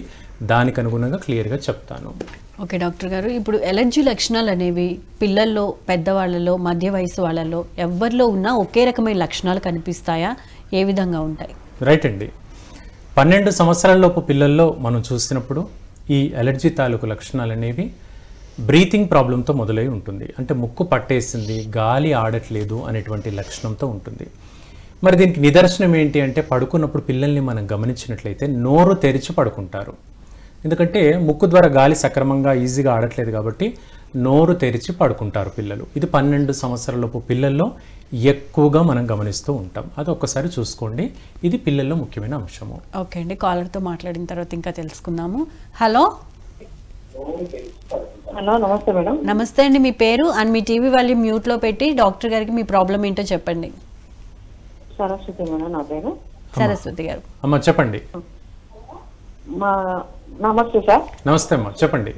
దానికి అనుగుణంగా క్లియర్గా చెప్తాను. ఓకే డాక్టర్ గారు, ఇప్పుడు ఎలర్జీ లక్షణాలు అనేవి పిల్లల్లో, పెద్దవాళ్ళలో, మధ్య వయసు వాళ్ళలో ఎవరిలో ఉన్నా ఒకే రకమైన లక్షణాలు కనిపిస్తాయా? ఏ విధంగా ఉంటాయి? రైట్ అండి. 12 సంవత్సరాలలోపు పిల్లల్లో మనం చూసినప్పుడు ఈ ఎలర్జీ తాలూకు లక్షణాలు అనేవి బ్రీతింగ్ ప్రాబ్లంతో మొదలై ఉంటుంది. అంటే ముక్కు పట్టేసింది, గాలి ఆడట్లేదు అనేటువంటి లక్షణంతో ఉంటుంది. మరి దీనికి నిదర్శనం ఏంటి అంటే, పడుకున్నప్పుడు పిల్లల్ని మనం గమనించినట్లయితే నోరు తెరిచి పడుకుంటారు. ఎందుకంటే ముక్కు ద్వారా గాలి సక్రమంగా ఈజీగా ఆడట్లేదు కాబట్టి నోరు తెరిచి పడుకుంటారు పిల్లలు. ఇది 12 సంవత్సరాలలోపు పిల్లల్లో ఎక్కువగా మనం గమనిస్తూ ఉంటాం. అది ఒక్కసారి చూసుకోండి, ఇది పిల్లల్లో ముఖ్యమైన అంశము. ఓకే అండి, కాలర్తో మాట్లాడిన తర్వాత ఇంకా తెలుసుకుందాము. హలో హలో, నమస్తే మేడం. నమస్తే అండి, మీ పేరు అండ్ మీ టీవీ వాల్యూమ్ మ్యూట్లో పెట్టి డాక్టర్ గారికి మీ ప్రాబ్లం ఏంటో చెప్పండి. సరస్వతి మేడం నా పేరు. సరస్వతి గారు. అమ్మ చెప్పండి. నమస్తే సార్. నమస్తే అమ్మ చెప్పండి.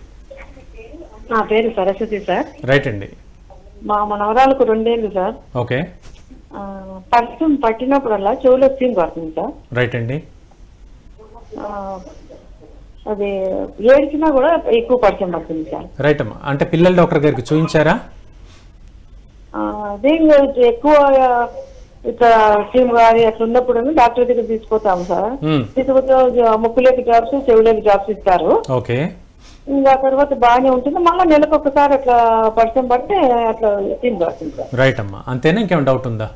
నా పేరు సరస్వతి సార్. రైట్ అండి. మా మనవరాలకు 2 ఏళ్ళు సార్. ఓకే. పర్ఫ్యూమ్ పట్టినప్పుడల్లా చెవులో చీమ్ పడుతుంది సార్. రైట్ అండి. అది ఏడ్చినా కూడా ఎక్కువ పర్ఫ్యూమ్ పడుతుంది సార్. రైట్ అమ్మా. అంటే పిల్లల డాక్టర్ గారికి చూపించారా? అదే ఎక్కువ ఇట్లా చీమ్ గారి అట్లా ఉన్నప్పుడు డాక్టర్ దగ్గర తీసుకుపోతాము సార్. తీసుకుపోతే ముక్కులేకి డ్రాప్స్, చెవులేకి డ్రాప్స్ ఇస్తారు. ఓకే. ఇంకా తర్వాత బాగానే ఉంటుంది, మళ్ళీ నెలకు ఒకసారి అట్లా పర్సన్ పడితే అట్లా చీమ్ పడుతుంది సార్. రైట్ అమ్మా. అంతేనా, ఇంకేమైనా డౌట్ ఉందా?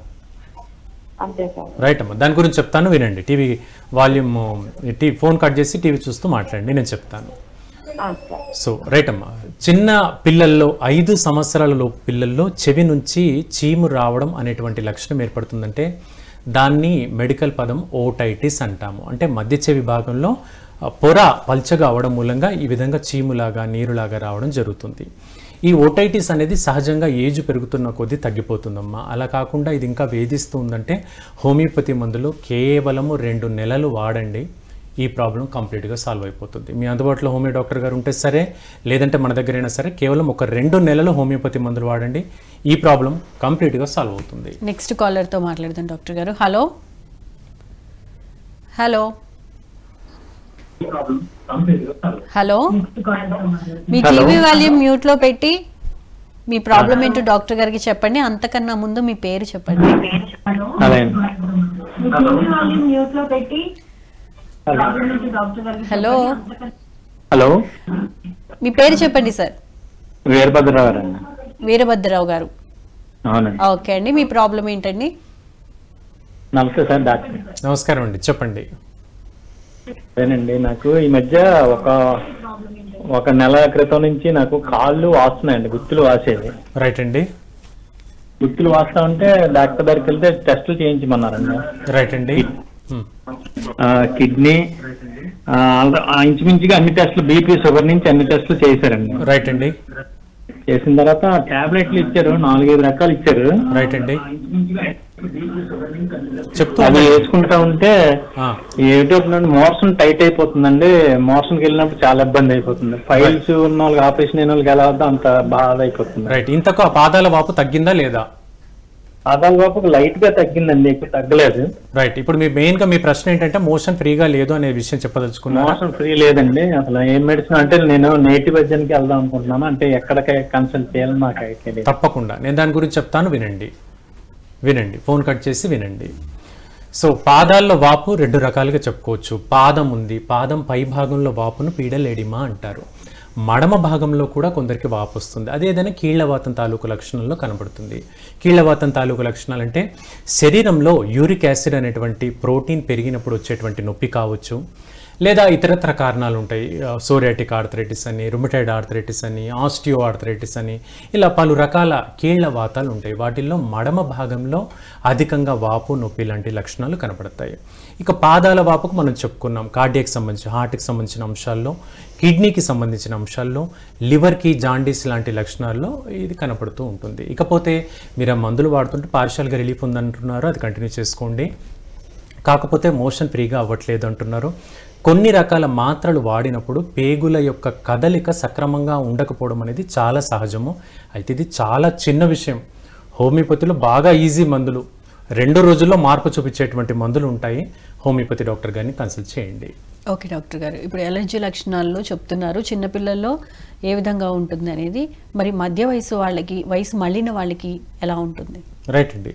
అంతే సార్. రైట్ అమ్మా, దాని గురించి చెప్తాను వినండి. టీవీ వాల్యూమ్ ఫోన్ కట్ చేసి టీవీ చూస్తూ మాట్లాడండి, నేను చెప్తాను. సో రైట్ అమ్మా, చిన్న పిల్లల్లో 5 సంవత్సరాల లోపు పిల్లల్లో చెవి నుంచి చీము రావడం అనేటువంటి లక్షణం ఏర్పడుతుందంటే దాన్ని మెడికల్ పదం ఓటైటిస్ అంటాము. అంటే మధ్య చెవి భాగంలో పొర పల్చగా అవడం మూలంగా ఈ విధంగా చీములాగా నీరులాగా రావడం జరుగుతుంది. ఈ ఓటైటిస్ అనేది సహజంగా ఏజ్ పెరుగుతున్న కొద్దీ తగ్గిపోతుందమ్మా. అలా కాకుండా ఇది ఇంకా వేధిస్తూ ఉందంటే హోమియోపతి మందులు కేవలము 2 నెలలు వాడండి, ఈ ప్రాబ్లం కంప్లీట్గా సాల్వ్ అయిపోతుంది. మీ అందుబాటులో హోమియో డాక్టర్ గారు ఉంటే సరే, లేదంటే మన దగ్గర అయినా సరే, కేవలం ఒక 2 నెలలు హోమియోపతి మందులు వాడండి, ఈ ప్రాబ్లం కంప్లీట్గా సాల్వ్ అవుతుంది. నెక్స్ట్ కాలర్తో మాట్లాడదాం డాక్టర్ గారు. హలో హలో హలో, మీ టీవీ వాల్యూమ్ మ్యూట్ లో పెట్టి మీ ప్రాబ్లం ఏంటో డాక్టర్ గారికి చెప్పండి. అంతకన్నా ముందు మీ పేరు చెప్పండి. హలో హలో, మీ పేరు చెప్పండి సార్. వీరభద్రరావు గారు. వీరభద్రరావు గారు, అవునండి. ఓకే అండి, మీ ప్రాబ్లం ఏంటండి? నమస్తే సార్ డాక్టర్. నమస్కారం అండి, చెప్పండి. అదేనండి, నాకు ఈ మధ్య ఒక నెల క్రితం నుంచి నాకు కాళ్ళు వాస్తున్నాయండి, గుత్తులు వాసేది. రైట్ అండి. గుత్తులు వాస్తా ఉంటే డాక్టర్ దగ్గరికి వెళ్తే టెస్టులు చేయించమన్నారండి. రైట్ అండి. కిడ్నీ ఇంచుమించుగా అన్ని టెస్టులు, బీపీ షుగర్ నుంచి అన్ని టెస్టులు చేశారండి. రైట్ అండి. చేసిన తర్వాత టాబ్లెట్లు ఇచ్చారు, 4-5 రకాలు ఇచ్చారు. రైట్ అండి. అవి వేసుకుంటా ఉంటే ఏమిటో మోషన్ టైట్ అయిపోతుందండి. మోషన్కి వెళ్ళినప్పుడు చాలా ఇబ్బంది అయిపోతుంది. ఫైల్స్ ఉన్న వాళ్ళకి, ఆపరేషన్ అయిన వాళ్ళకి ఎలా వద్దా అంత బాధ అయిపోతుంది. రైట్. ఇంతకు ఆ పాదాల వాపు తగ్గిందా లేదా? పాదాల వాపు లైట్ గా తగ్గిందండి, ఎక్కువ తగ్గలేదు. రైట్. ఇప్పుడు మీ మెయిన్ గా మీ ప్రశ్న ఏంటంటే మోషన్ ఫ్రీగా లేదు అనే విషయం చెప్పదలుచుకున్నాను. మోషన్ ఫ్రీ లేదండి అసలు. ఏం మెడిసిన్ అంటే నేను నేటివ్ వైద్యానికి వెళ్దాం అనుకుంటున్నాను, అంటే ఎక్కడికి కన్సల్ట్ చేయాలని నాకు అయితే. తప్పకుండా నేను దాని గురించి చెప్తాను, వినండి. ఫోన్ కట్ చేసి వినండి. సో పాదాల్లో వాపు 2 రకాలుగా చెప్పుకోవచ్చు. పాదం ఉంది, పాదం పై భాగంలో వాపును పీడలేడిమా అంటారు. మడమ భాగంలో కూడా కొందరికి వాపు వస్తుంది. అదేదైనా కీళ్లవాతం తాలూకు లక్షణంలో కనబడుతుంది. కీళ్లవాతం తాలూకు లక్షణాలు అంటే శరీరంలో యూరిక్ యాసిడ్ అనేటువంటి ప్రోటీన్ పెరిగినప్పుడు వచ్చేటువంటి నొప్పి కావచ్చు, లేదా ఇతరత్ర కారణాలు ఉంటాయి. సోరియాటిక్ ఆర్థరైటిస్ అని, రుమటైడ్ ఆర్థరైటిస్ అని, ఆస్టియో ఆర్థరైటిస్ అని, ఇలా పలు రకాల కీళ్ల వాతాలు ఉంటాయి. వాటిల్లో మడమ భాగంలో అధికంగా వాపు, నొప్పి లాంటి లక్షణాలు కనపడతాయి. ఇక పాదాల వాపుకు మనం చెప్పుకున్నాం, కార్డియాకి సంబంధించి, హార్ట్కి సంబంధించిన అంశాల్లో, కిడ్నీకి సంబంధించిన అంశాల్లో, లివర్కి జాండీస్ లాంటి లక్షణాల్లో ఇది కనపడుతూ ఉంటుంది. ఇకపోతే మీరు ఆ మందులు వాడుతుంటే పార్షియల్గా రిలీఫ్ ఉందంటున్నారు, అది కంటిన్యూ చేసుకోండి. కాకపోతే మోషన్ ఫ్రీగా అవ్వట్లేదు అంటున్నారు. కొన్ని రకాల మాత్రలు వాడినప్పుడు పేగుల యొక్క కదలిక సక్రమంగా ఉండకపోవడం అనేది చాలా సహజము. అయితే ఇది చాలా చిన్న విషయం. హోమియోపతిలో బాగా ఈజీ మందులు, 2 రోజుల్లో మార్పు చూపించేటువంటి మందులు ఉంటాయి. హోమియోపతి డాక్టర్ గారిని కన్సల్ట్ చేయండి. ఓకే డాక్టర్ గారు, ఇప్పుడు ఎలర్జీ లక్షణాల్లో చెప్తున్నారు, చిన్నపిల్లల్లో ఏ విధంగా ఉంటుంది అనేది. మరి మధ్య వయసు వాళ్ళకి, వయసు మళ్ళిన వాళ్ళకి ఎలా ఉంటుంది? రైట్ అండి.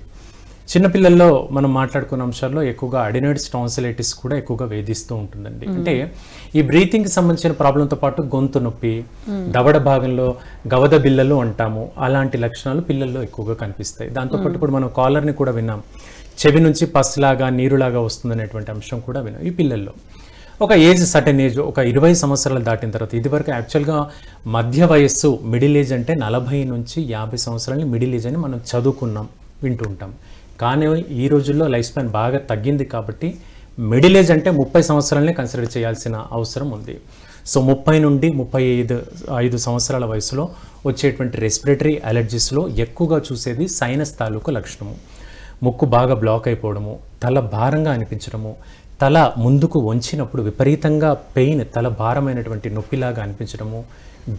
చిన్నపిల్లల్లో మనం మాట్లాడుకున్న అంశాల్లో ఎక్కువగా అడినాయిడ్స్ టాన్సిలైటిస్ కూడా ఎక్కువగా వేధిస్తూ ఉంటుందండి. అంటే ఈ బ్రీతింగ్కి సంబంధించిన ప్రాబ్లంతో పాటు గొంతు నొప్పి, దవడ భాగంలో గవద బిల్లలు అంటాము, అలాంటి లక్షణాలు పిల్లల్లో ఎక్కువగా కనిపిస్తాయి. దాంతోపాటు ఇప్పుడు మనం కాలర్ని కూడా విన్నాం, చెవి నుంచి పస్లాగా నీరులాగా వస్తుందనేటువంటి అంశం కూడా విన్నాం. ఈ పిల్లల్లో ఒక ఏజ్, సర్టెన్ ఏజ్, ఒక 20 సంవత్సరాలు దాటిన తర్వాత, ఇదివరకు యాక్చువల్గా మధ్య వయస్సు మిడిల్ ఏజ్ అంటే 40 నుంచి 50 సంవత్సరాలని మిడిల్ ఏజ్ అని మనం చదువుకున్నాం, వింటూ ఉంటాం. కానీ ఈ రోజుల్లో లైఫ్ స్పాన్ బాగా తగ్గింది కాబట్టి మిడిల్ ఏజ్ అంటే 30 సంవత్సరాలనే కన్సిడర్ చేయాల్సిన అవసరం ఉంది. సో 30 నుండి 35 సంవత్సరాల వయసులో వచ్చేటువంటి రెస్పిరేటరీ అలర్జీస్లో ఎక్కువగా చూసేది సైనస్ తాలూకు లక్షణము. ముక్కు బాగా బ్లాక్ అయిపోవడము, తల భారంగా అనిపించడము, తల ముందుకు వంచినప్పుడు విపరీతంగా పెయిన్, తల భారమైనటువంటి నొప్పిలాగా అనిపించడము,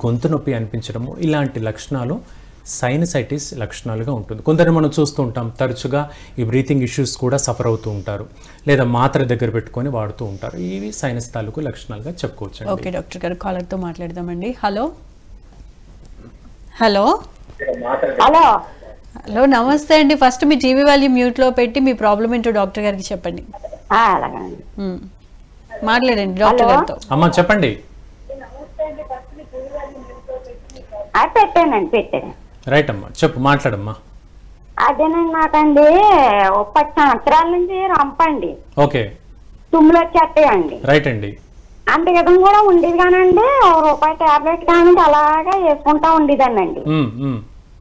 గొంతు నొప్పి అనిపించడము, ఇలాంటి లక్షణాలు సైనసైటిస్ లక్షణాలుగా ఉంటుంది. కొందరు మనం చూస్తూ ఉంటాం, తరచుగా ఈ బ్రీతింగ్ ఇష్యూస్ కూడా సఫర్ అవుతూ ఉంటారు, లేదా మాత్ర దగ్గర పెట్టుకొని వాడుతూ ఉంటారు. ఇవి సైనస్ తాలూకు లక్షణాలుగా చెప్పుకోవచ్చు. ఓకే డాక్టర్ గారు, కాలర్తో మాట్లాడదామండి. హలో హలో హలో హలో, నమస్తే అండి. ఫస్ట్ మీ టీవీ వాల్యూమ్ మ్యూట్లో పెట్టి మీ ప్రాబ్లం ఏంటో డాక్టర్ గారికి చెప్పండి. మాట్లాడండి డాక్టర్ గారితో. అమ్మా చెప్పండి. పెట్టానండి, పెట్టాను. రైట్ అమ్మా, చెప్పు, మాట్లాడమ్మా. అదేనండి నాకండి 10 సంవత్సరాల నుంచి రంపండి. ఓకే, తుమ్ములు వచ్చేస్తాయండి. రైట్ అండి. అంత విధం కూడా ఉండేది కానండి, ₹1 టాబ్లెట్ కానీ అలాగా వేసుకుంటా ఉండేదానండి.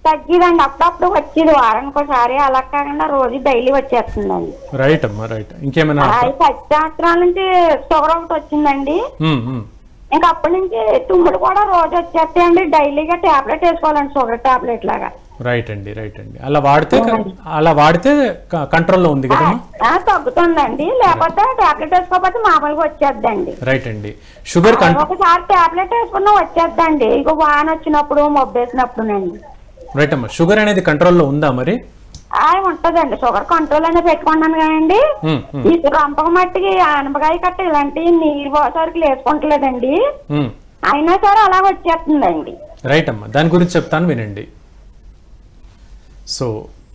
తగ్గిదండి, అప్పుడప్పుడు వచ్చేది వారానికి ఒకసారి, అలా కాకుండా రోజు డైలీ వచ్చేస్తుందండి. రైట్ అమ్మా, రైట్. ఇంకేమైనా 10 సంవత్సరాల నుంచి షుగర్ ఒకటి వచ్చిందండి. ఇంకా అప్పటి నుంచి తుమ్ములు కూడా రోజు వచ్చేస్తాయండి. డైలీగా టాబ్లెట్ వేసుకోవాలండి, షుగర్ టాబ్లెట్ లాగా. రైట్ అండి, రైట్ అండి. అలా వాడితే కంట్రోల్లో ఉంది కదా, తగ్గుతుందండి. లేకపోతే టాబ్లెట్ వేసుకోకపోతే మామూలుగా వచ్చేద్దండి. రైట్ అండి. షుగర్ ఒకసారి టాబ్లెట్ వేసుకున్నా వచ్చేద్దండి, ఇక వాన వచ్చినప్పుడు మొబ్బేసినప్పుడునండి. రైట్ అమ్మా. షుగర్ అనేది కంట్రోల్లో ఉందా మరి? ఉంటదండి, షుగర్ కంట్రోల్ అనేది పెట్టుకున్నాను కదండి. ఈ రంపక మట్టికి ఆనపకాయ కట్ట ఇలాంటి నీరు సరుకులు వేసుకుంటలేదండి, అయినా సరే అలా వచ్చేస్తుందండి. రైట్ అమ్మా, దాని గురించి చెప్తాను వినండి. సో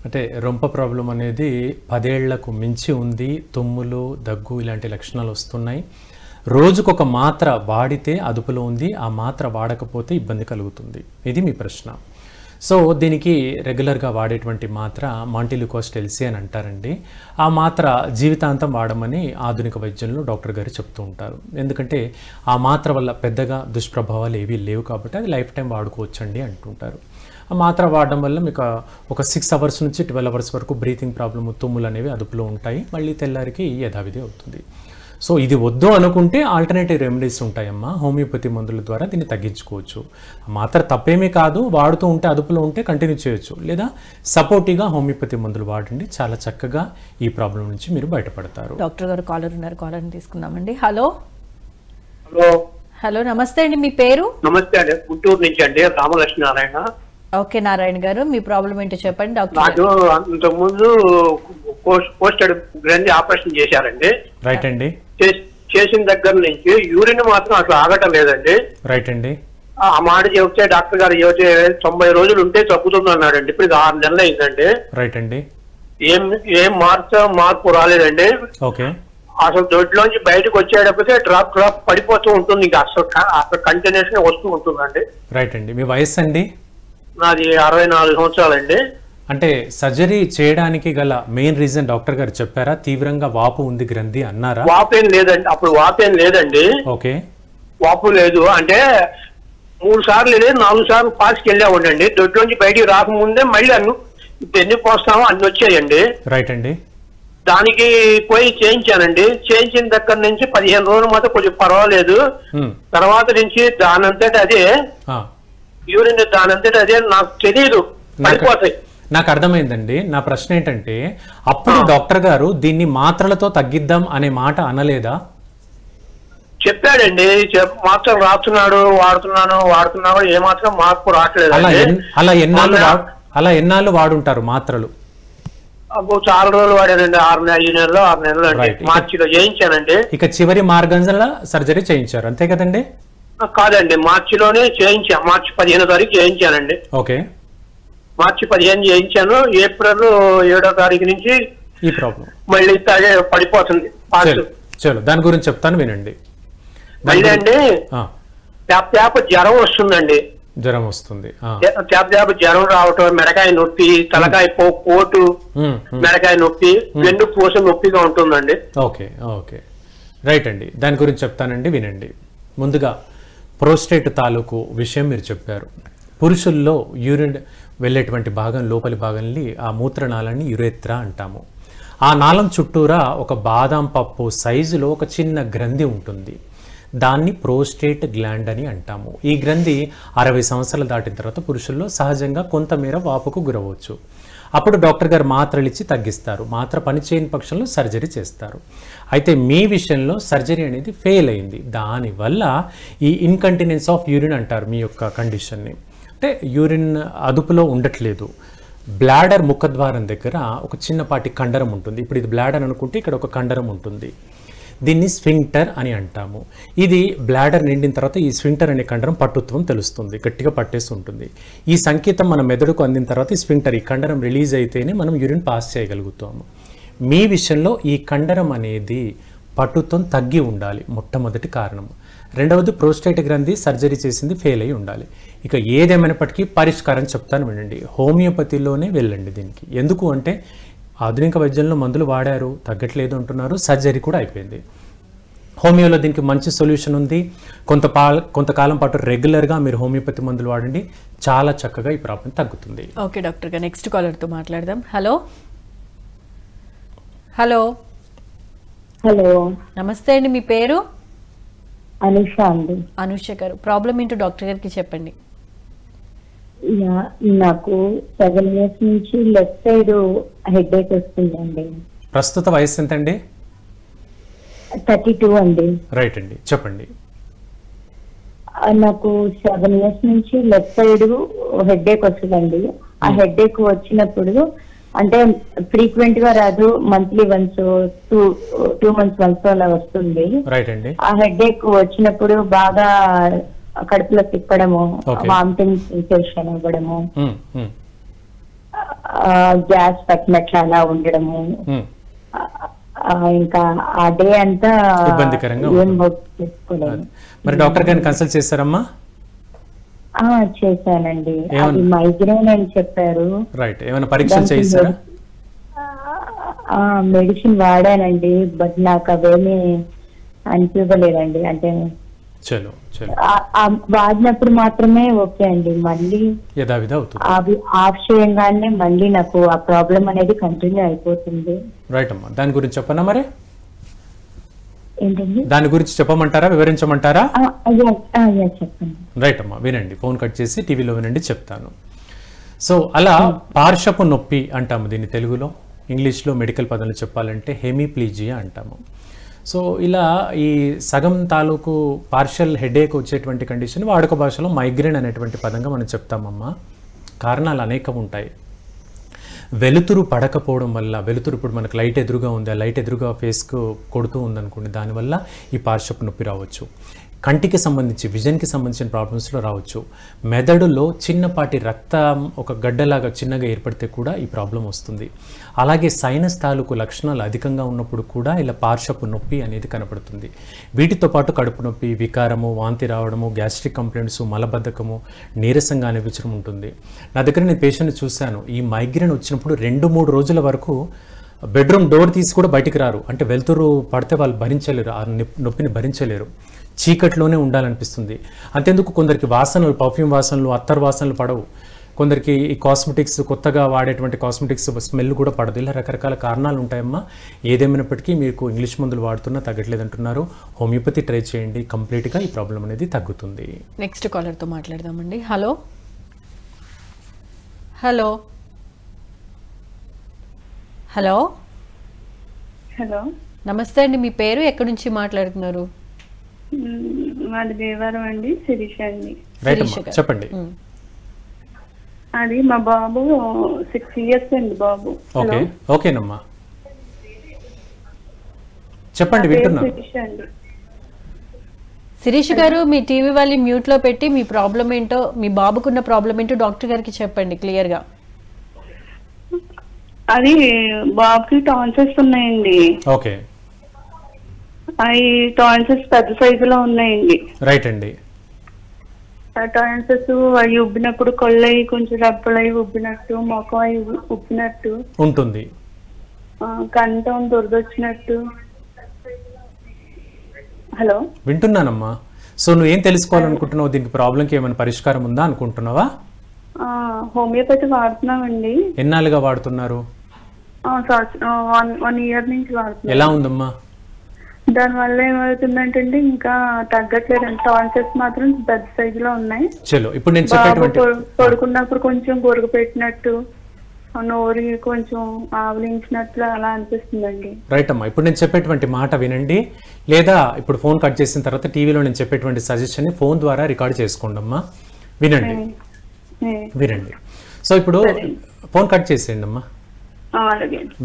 అంటే రొంప ప్రాబ్లం అనేది 10 ఏళ్లకు మించి ఉంది. తుమ్ములు, దగ్గు ఇలాంటి లక్షణాలు వస్తున్నాయి. రోజుకొక మాత్ర వాడితే అదుపులో ఉంది, ఆ మాత్ర వాడకపోతే ఇబ్బంది కలుగుతుంది. ఇది మీ ప్రశ్న. సో దీనికి రెగ్యులర్గా వాడేటువంటి మాత్ర మాంటిల్యూకోస్ట్ ఎల్సీ అని అంటారండి. ఆ మాత్ర జీవితాంతం వాడమని ఆధునిక వైద్యంలో డాక్టర్ గారు చెప్తూ ఉంటారు. ఎందుకంటే ఆ మాత్ర వల్ల పెద్దగా దుష్ప్రభావాలు ఏవీ లేవు కాబట్టి అది లైఫ్ టైం వాడుకోవచ్చండి అంటుంటారు. ఆ మాత్ర వాడడం వల్ల మీకు ఒక 6 అవర్స్ నుంచి 12 అవర్స్ వరకు బ్రీతింగ్ ప్రాబ్లమ్, తుమ్ములు అనేవి అదుపులో ఉంటాయి. మళ్ళీ తెల్లారికి యథావిధి అవుతుంది. సో ఇది వద్దు అనుకుంటే ఆల్టర్నేటివ్ రెమెడీస్ ఉంటాయమ్మా. హోమియోపతి మందుల ద్వారా దీన్ని తగ్గించుకోవచ్చు. మాత్ర తప్పేమీ కాదు, వాడుతూ ఉంటే అదుపులో ఉంటే కంటిన్యూ చేయొచ్చు. లేదా సపోర్టివ్గా హోమియోపతి మందులు వాడండి, చాలా చక్కగా ఈ ప్రాబ్లం నుంచి మీరు బయటపడతారు. డాక్టర్ గారు కాలర్ ఉన్నారు, కాలర్ని తీసుకుందామండి. హలో హలో హలో నమస్తే అండి, మీ పేరు? నమస్తే అండి, గుంటూరు నుంచి అండి, రామలక్ష్మి నారాయణ. ఓకే నారాయణ గారు, మీ ప్రాబ్లం ఏంటో చెప్పండి. డాక్టర్ నాకు అంతకుముందు పోస్టెడ్ గ్రంథి ఆపరేషన్ చేశారండి. రైట్ అండి. చేసిన దగ్గర నుంచి యూరిన్ మాత్రం అసలు ఆగటం లేదండి. రైట్ అండి. ఆ మాట చెప్తే డాక్టర్ గారు చెబితే 90 రోజులు ఉంటే తగ్గుతుంది అన్నాడండి. ఇప్పుడు 6 నెలలు అయిందండి. రైట్ అండి. ఏం మార్పు రాలేదండి. ఓకే. అసలు దొడ్లోంచి బయటకు వచ్చేటప్పుడే డ్రాప్ పడిపోతూ ఉంటుంది, ఇంకా అసలు కంటిన్యూషన్ వస్తూ ఉంటుందండి. రైట్ అండి. మీ వయసు అండి? నాది 64 సంవత్సరాలండి. అంటే సర్జరీ చేయడానికి గల మెయిన్ రీజన్ డాక్టర్ గారు చెప్పారా? తీవ్రంగా వాపు ఉంది గ్రంథి అన్నారా? వాపేం లేదండి, అప్పుడు వాపేం లేదండి. ఓకే. వాపు లేదు అంటే 3 సార్లు లేదు 4 సార్లు పాస్కి వెళ్ళా ఉండండి. దొడ్లోంచి బయటికి రాకముందే మళ్ళీ ఎన్ని పోస్తామో అన్ని వచ్చాయండి. రైట్ అండి. దానికి పోయి చేయించానండి. చేయించిన దగ్గర నుంచి 15 రోజులు మాత్రం కొంచెం పర్వాలేదు. తర్వాత నుంచి దానంతట అదే యూరిన్ దానంతట అదే నాకు తెలియదు, పడిపోతాయి. నాకు అర్థమైందండి. నా ప్రశ్న ఏంటంటే అప్పుడు డాక్టర్ గారు దీన్ని మాత్రలతో తగ్గిద్దాం అనే మాట అనలేదా? చెప్పాడండి, మాత్రం రాస్తున్నాడు, వాడుతున్నాడు, ఏ మాత్రం మార్పు రావట్లేదు. అలా ఎన్నాళ్ళు వాడుంటారు మాత్రలు? చాలా రోజులు వాడానండి, 5 నెలలు అండి. మార్చిలో చేయించానండి. ఇక చివరి మార్గంలో సర్జరీ చేయించారు అంతే కదండి? కాదండి, మార్చిలోనే చేయించా. మార్చి 15వ తారీఖు చేయించానండి. ఓకే. మార్చి 15 చేయించాను. ఏప్రిల్ 7వ తారీఖు నుంచి ఈ ప్రాబ్లం మళ్ళీ పడిపోతుంది. చలో దాని గురించి చెప్తాను వినండి. మళ్ళీ అండి తేప జ్వరం వస్తుందండి. జ్వరం వస్తుంది, తేప జ్వరం రావటం, మెడకాయ నొప్పి, తలకాయ పోటు, మెడకాయ నొప్పి, వెన్ను పూస నొప్పిగా ఉంటుందండి. ఓకే ఓకే రైట్ అండి. దాని గురించి చెప్తానండి వినండి. ముందుగా ప్రోస్టేట్ తాలూకు విషయం మీరు చెప్పారు. పురుషుల్లో యూరిన్ వెళ్ళేటువంటి భాగం, లోపలి భాగాన్ని, ఆ మూత్రనాళాన్ని యురేత్రా అంటాము. ఆ నాళం చుట్టూరా ఒక బాదాం పప్పు సైజులో ఒక చిన్న గ్రంథి ఉంటుంది. దాన్ని ప్రోస్టేట్ గ్లాండ్ అని అంటాము. ఈ గ్రంథి 60 సంవత్సరాలు దాటిన తర్వాత పురుషుల్లో సహజంగా కొంతమేర వాపుకు గురవచ్చు. అప్పుడు డాక్టర్ గారు మాత్రలు ఇచ్చి తగ్గిస్తారు. మాత్ర పనిచేయని పక్షంలో సర్జరీ చేస్తారు. అయితే మీ విషయంలో సర్జరీ అనేది ఫెయిల్ అయింది. దానివల్ల ఈ ఇన్కంటినెన్స్ ఆఫ్ యూరిన్ అంటారు మీ యొక్క కండిషన్ని. అంటే యూరిన్ అదుపులో ఉండట్లేదు. బ్లాడర్ ముఖద్వారం దగ్గర ఒక చిన్నపాటి కండరం ఉంటుంది. ఇప్పుడు ఇది బ్లాడర్ అనుకుంటే ఇక్కడ ఒక కండరం ఉంటుంది. దీన్ని స్ఫింక్టర్ అని అంటాము. ఇది బ్లాడర్ నిండిన తర్వాత ఈ స్ఫింక్టర్ అనే కండరం పట్టుత్వం తెలుస్తుంది, గట్టిగా పట్టేసి ఉంటుంది. ఈ సంకేతం మన మెదడుకు అందిన తర్వాత ఈ స్ఫింక్టర్, ఈ కండరం రిలీజ్ అయితేనే మనం యూరిన్ పాస్ చేయగలుగుతాము. మీ విషయంలో ఈ కండరం అనేది పటుత్వం తగ్గి ఉండాలి, మొట్టమొదటి కారణం. రెండవది ప్రోస్టేట్ గ్రంథి సర్జరీ చేసింది, ఫెయిల్ అయి ఉండాలి. ఇక ఏదేమైనప్పటికీ పరిష్కారం చెప్తాను వినండి. హోమియోపతిలోనే వెళ్ళండి దీనికి. ఎందుకు అంటే ఆధునిక వైద్యంలో మందులు వాడారు, తగ్గట్లేదు అంటున్నారు, సర్జరీ కూడా అయిపోయింది. హోమియోలో దీనికి మంచి సొల్యూషన్ ఉంది. కొంతకాలం పాటు రెగ్యులర్గా మీరు హోమియోపతి మందులు వాడండి, చాలా చక్కగా ఈ ప్రాబ్లం తగ్గుతుంది. ఓకే డాక్టర్ గారు, నెక్స్ట్ కాలర్తో మాట్లాడదాం. హలో హలో హలో, నమస్తే అండి, మీ పేరు? అనుష అండి. అనుష గారు, ప్రాబ్లం ఏంటో డాక్టర్ గారికి చెప్పండి. నాకు 7 years నుంచి లెఫ్ట్ సైడ్ హెడేక్ వస్తుందండి. ప్రస్తుత వయసు ఎంత అండి? 32 అండి. రైట్ అండి, చెప్పండి. నాకు 7 years నుంచి లెఫ్ట్ సైడ్ హెడేక్ వస్తుందండి. ఆ హెడేక్ వచ్చినప్పుడు అంటే ఫ్రీక్వెంట్ గా రాదు, మంత్లీ వన్స్, 2 months వన్స్ అలా వస్తుంది. రైట్ అండి. ఆ హెడేక్ వచ్చినప్పుడు బాగా కడుపులో తిప్పడము, వామిటింగ్ సెన్సేషన్ అవ్వడము, గ్యాస్ పట్టినట్లు అలా ఉండడము, ఇంకా ఆ డే అంతా ఇబ్బందికరంగా ఏం వర్క్ చేసుకోలేదు. మరి డాక్టర్ గారిని కన్సల్ట్ చేశారమ్మా? చేశానండి, అది మైగ్రేన్ అని చెప్పారు. రైట్, ఏమైనా పరీక్షలు చేశారా? మెడిసిన్ వాడానండి, బట్ నాకు అవేమీ అనిపించలేదండి. అంటే చలో చలో వాడినప్పుడు మాత్రమే ఓకే అండి, మళ్ళీ యథావిధి అవుతుంది. అవి ఆఫ్ చేయంగానే మళ్ళీ నాకు ఆ ప్రాబ్లం అనేది కంటిన్యూ అయిపోతుంది. రైట్ అమ్మా, దాని గురించి చెప్పనా? మరి ఏంటండి దాని గురించి చెప్పమంటారా, వివరించమంటారా? చెప్పండి. రైట్ అమ్మా, వినండి, ఫోన్ కట్ చేసి టీవీలో వినండి, చెప్తాను. సో అలా పార్శ్వపు నొప్పి అంటాము దీన్ని తెలుగులో. ఇంగ్లీష్లో మెడికల్ పదంలో చెప్పాలంటే హెమిప్లీజియా అంటాము. సో ఇలా ఈ సగం తాలూకు పార్షల్ హెడేక్ వచ్చేటువంటి కండిషన్ వాడుక భాషలో మైగ్రేన్ అనేటువంటి పదంగా మనం చెప్తామమ్మా. కారణాలు అనేకం ఉంటాయి. వెలుతురు పడకపోవడం వల్ల, వెలుతురు ఇప్పుడు మనకు లైట్ ఎదురుగా ఉంది, ఆ లైట్ ఎదురుగా ఫేస్కు కొడుతూ ఉందనుకోండి, దానివల్ల ఈ పార్శ్వపు నొప్పి రావచ్చు. కంటికి సంబంధించి, విజన్కి సంబంధించిన ప్రాబ్లమ్స్లో రావచ్చు. మెదడులో చిన్నపాటి రక్తం ఒక గడ్డలాగా చిన్నగా ఏర్పడితే కూడా ఈ ప్రాబ్లం వస్తుంది. అలాగే సైనస్ తాలూకు లక్షణాలు అధికంగా ఉన్నప్పుడు కూడా ఇలా పార్శ్వపు నొప్పి అనేది కనపడుతుంది. వీటితో పాటు కడుపు నొప్పి, వికారము, వాంతి రావడము, గ్యాస్ట్రిక్ కంప్లైంట్స్, మలబద్ధకము, నీరసంగా అనిపించడం ఉంటుంది. నా దగ్గర నేను పేషెంట్ని చూశాను, ఈ మైగ్రేన్ వచ్చినప్పుడు 2-3 రోజుల వరకు బెడ్రూమ్ డోర్ తీసి కూడా బయటికి రారు. అంటే వెలుతురు పడితే వాళ్ళు భరించలేరు, ఆ నొప్పిని భరించలేరు, చీకట్లోనే ఉండాలనిపిస్తుంది. అంతేందుకు కొందరికి వాసనలు, పర్ఫ్యూమ్ వాసనలు, అత్తర్ వాసనలు పడవు. కొందరికి ఈ కాస్మెటిక్స్, కొత్తగా వాడేటువంటి కాస్మెటిక్స్ స్మెల్ కూడా పడదు. ఇలా రకరకాల కారణాలు ఉంటాయమ్మా. ఏదేమైనప్పటికీ మీకు ఇంగ్లీష్ మందులు వాడుతున్నా తగ్గట్లేదు అంటున్నారు, హోమియోపతి ట్రై చేయండి, కంప్లీట్గా ఈ ప్రాబ్లం అనేది తగ్గుతుంది. నెక్స్ట్ కాలర్తో మాట్లాడదామండి. హలో హలో హలో హలో, నమస్తే అండి, మీ పేరు, ఎక్కడి నుంచి మాట్లాడుతున్నారు? మాది దేవారం అండి, శిరీష అండి. చెప్పండి. అది మా బాబు 6 years అండి బాబు. ఓకేనమ్మా, చెప్పండి, వింటున్నాను. శిరీష్ గారు, మీ టీవీ వాళ్ళని మ్యూట్ లో పెట్టి మీ ప్రాబ్లం ఏంటో, మీ బాబుకున్న ప్రాబ్లం ఏంటో డాక్టర్ గారికి చెప్పండి క్లియర్ గా. అది బాబుకి టాన్సిల్స్ ఉన్నాయండి. ఓకే, అవి టాన్సిల్స్ పెద్ద సైజులో ఉన్నాయండి. రైట్ అండి. టాన్సిల్స్ అవి ఉబ్బినప్పుడు కళ్ళు అవి కొంచెం రబ్బలు అవి ఉబ్బినట్టు, ముఖం అవి ఉబ్బినట్టు ఉంటుంది, కంఠం దురదొచ్చినట్టు. హలో, వింటున్నానమ్మా. సో నువ్వు ఏం తెలుసుకోవాలనుకుంటున్నావు? దీనికి ప్రాబ్లంకి ఏమైనా పరిష్కారం ఉందా అనుకుంటున్నావా? హోమియోపతి వాడుతున్నామండి. ఎన్నాళ్ళుగా వాడుతున్నారు? 1 year నుంచి వాడుతున్నాం. ఎలా ఉందమ్మా? దానివల్ల ఏమవుతుందంటే ఇంకా తగ్గట్లేదండి, టాన్సిల్స్ మాత్రం పెద్ద సైజులో ఉన్నాయి. చలో, ఇప్పుడు నేను చెప్పేటువంటి పడుకున్నప్పుడు కొంచెం గొరుగు పెట్టినట్టు, నోరు కొంచెం ఆవలించినట్లు అలా అనిపిస్తుందండి. రైట్ అమ్మా, ఇప్పుడు నేను చెప్పేటువంటి మాట వినండి, లేదా ఇప్పుడు ఫోన్ కట్ చేసిన తర్వాత టీవీలో నేను చెప్పేటువంటి సజెషన్ ఫోన్ ద్వారా రికార్డ్ చేసుకోండి అమ్మా. వినండి వినండి. సో ఇప్పుడు ఫోన్ కట్ చేసేయండి అమ్మా,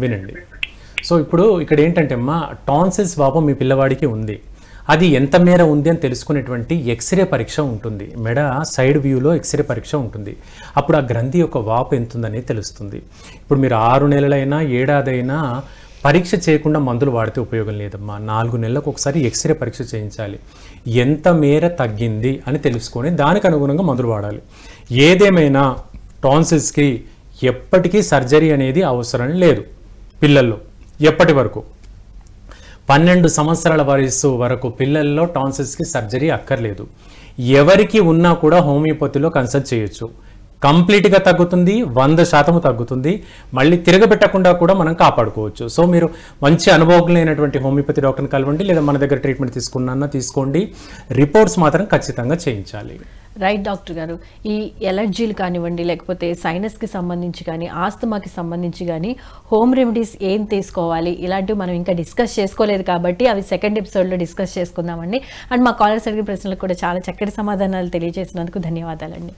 వినండి. సో ఇప్పుడు ఇక్కడ ఏంటంటే అమ్మా, టాన్సిల్స్ వాపు మీ పిల్లవాడికి ఉంది. అది ఎంత మేర ఉంది అని తెలుసుకునేటువంటి ఎక్స్రే పరీక్ష ఉంటుంది. మెడ సైడ్ వ్యూలో ఎక్స్రే పరీక్ష ఉంటుంది. అప్పుడు ఆ గ్రంథి యొక్క వాపు ఎంత ఉందని తెలుస్తుంది. ఇప్పుడు మీరు 6 నెలలైనా 7 ఏడాదైనా పరీక్ష చేయకుండా మందులు వాడితే ఉపయోగం లేదమ్మా. 4 నెలలకు ఒకసారి ఎక్స్రే పరీక్ష చేయించాలి. ఎంత మేర తగ్గింది అని తెలుసుకొని దానికి అనుగుణంగా మందులు వాడాలి. ఏదేమైనా టాన్సిల్స్కి ఎప్పటికీ సర్జరీ అనేది అవసరం లేదు పిల్లల్లో. ఎప్పటి వరకు 12 సంవత్సరాల వయసు వరకు పిల్లల్లో టాన్సిల్స్కి సర్జరీ అక్కర్లేదు. ఎవరికి ఉన్నా కూడా హోమియోపతిలో కన్సల్ట్ చేయొచ్చు. కంప్లీట్గా తగ్గుతుంది, 100% తగ్గుతుంది. మళ్ళీ తిరగబెట్టకుండా కూడా మనం కాపాడుకోవచ్చు. సో మీరు మంచి అనుభవజ్ఞులైనటువంటి హోమియోపతి డాక్టర్ని కలవండి, లేదా మన దగ్గర ట్రీట్మెంట్ తీసుకున్నా తీసుకోండి. రిపోర్ట్స్ మాత్రం ఖచ్చితంగా చేయించాలి. రైట్ డాక్టర్ గారు, ఈ ఎలర్జీలు కానివ్వండి, లేకపోతే సైనస్కి సంబంధించి కానీ, ఆస్తమాకి సంబంధించి కానీ హోమ్ రెమెడీస్ ఏం తీసుకోవాలి, ఇలాంటివి మనం ఇంకా డిస్కస్ చేసుకోలేదు కాబట్టి అవి సెకండ్ ఎపిసోడ్లో డిస్కస్ చేసుకుందామండి. అండ్ మా కాలర్స్ అడిగిన ప్రశ్నలకు కూడా చాలా చక్కటి సమాధానాలు తెలియజేసినందుకు ధన్యవాదాలండి.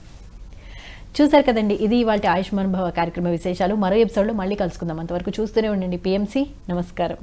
చూసారు కదండి, ఇది ఇవాళ ఆయుష్మాన్ భవ కార్యక్రమ విశేషాలు. మరో ఎపిసోడ్లో మళ్ళీ కలుసుకుందాం. అంతవరకు చూస్తూనే ఉండండి PMC. నమస్కారం.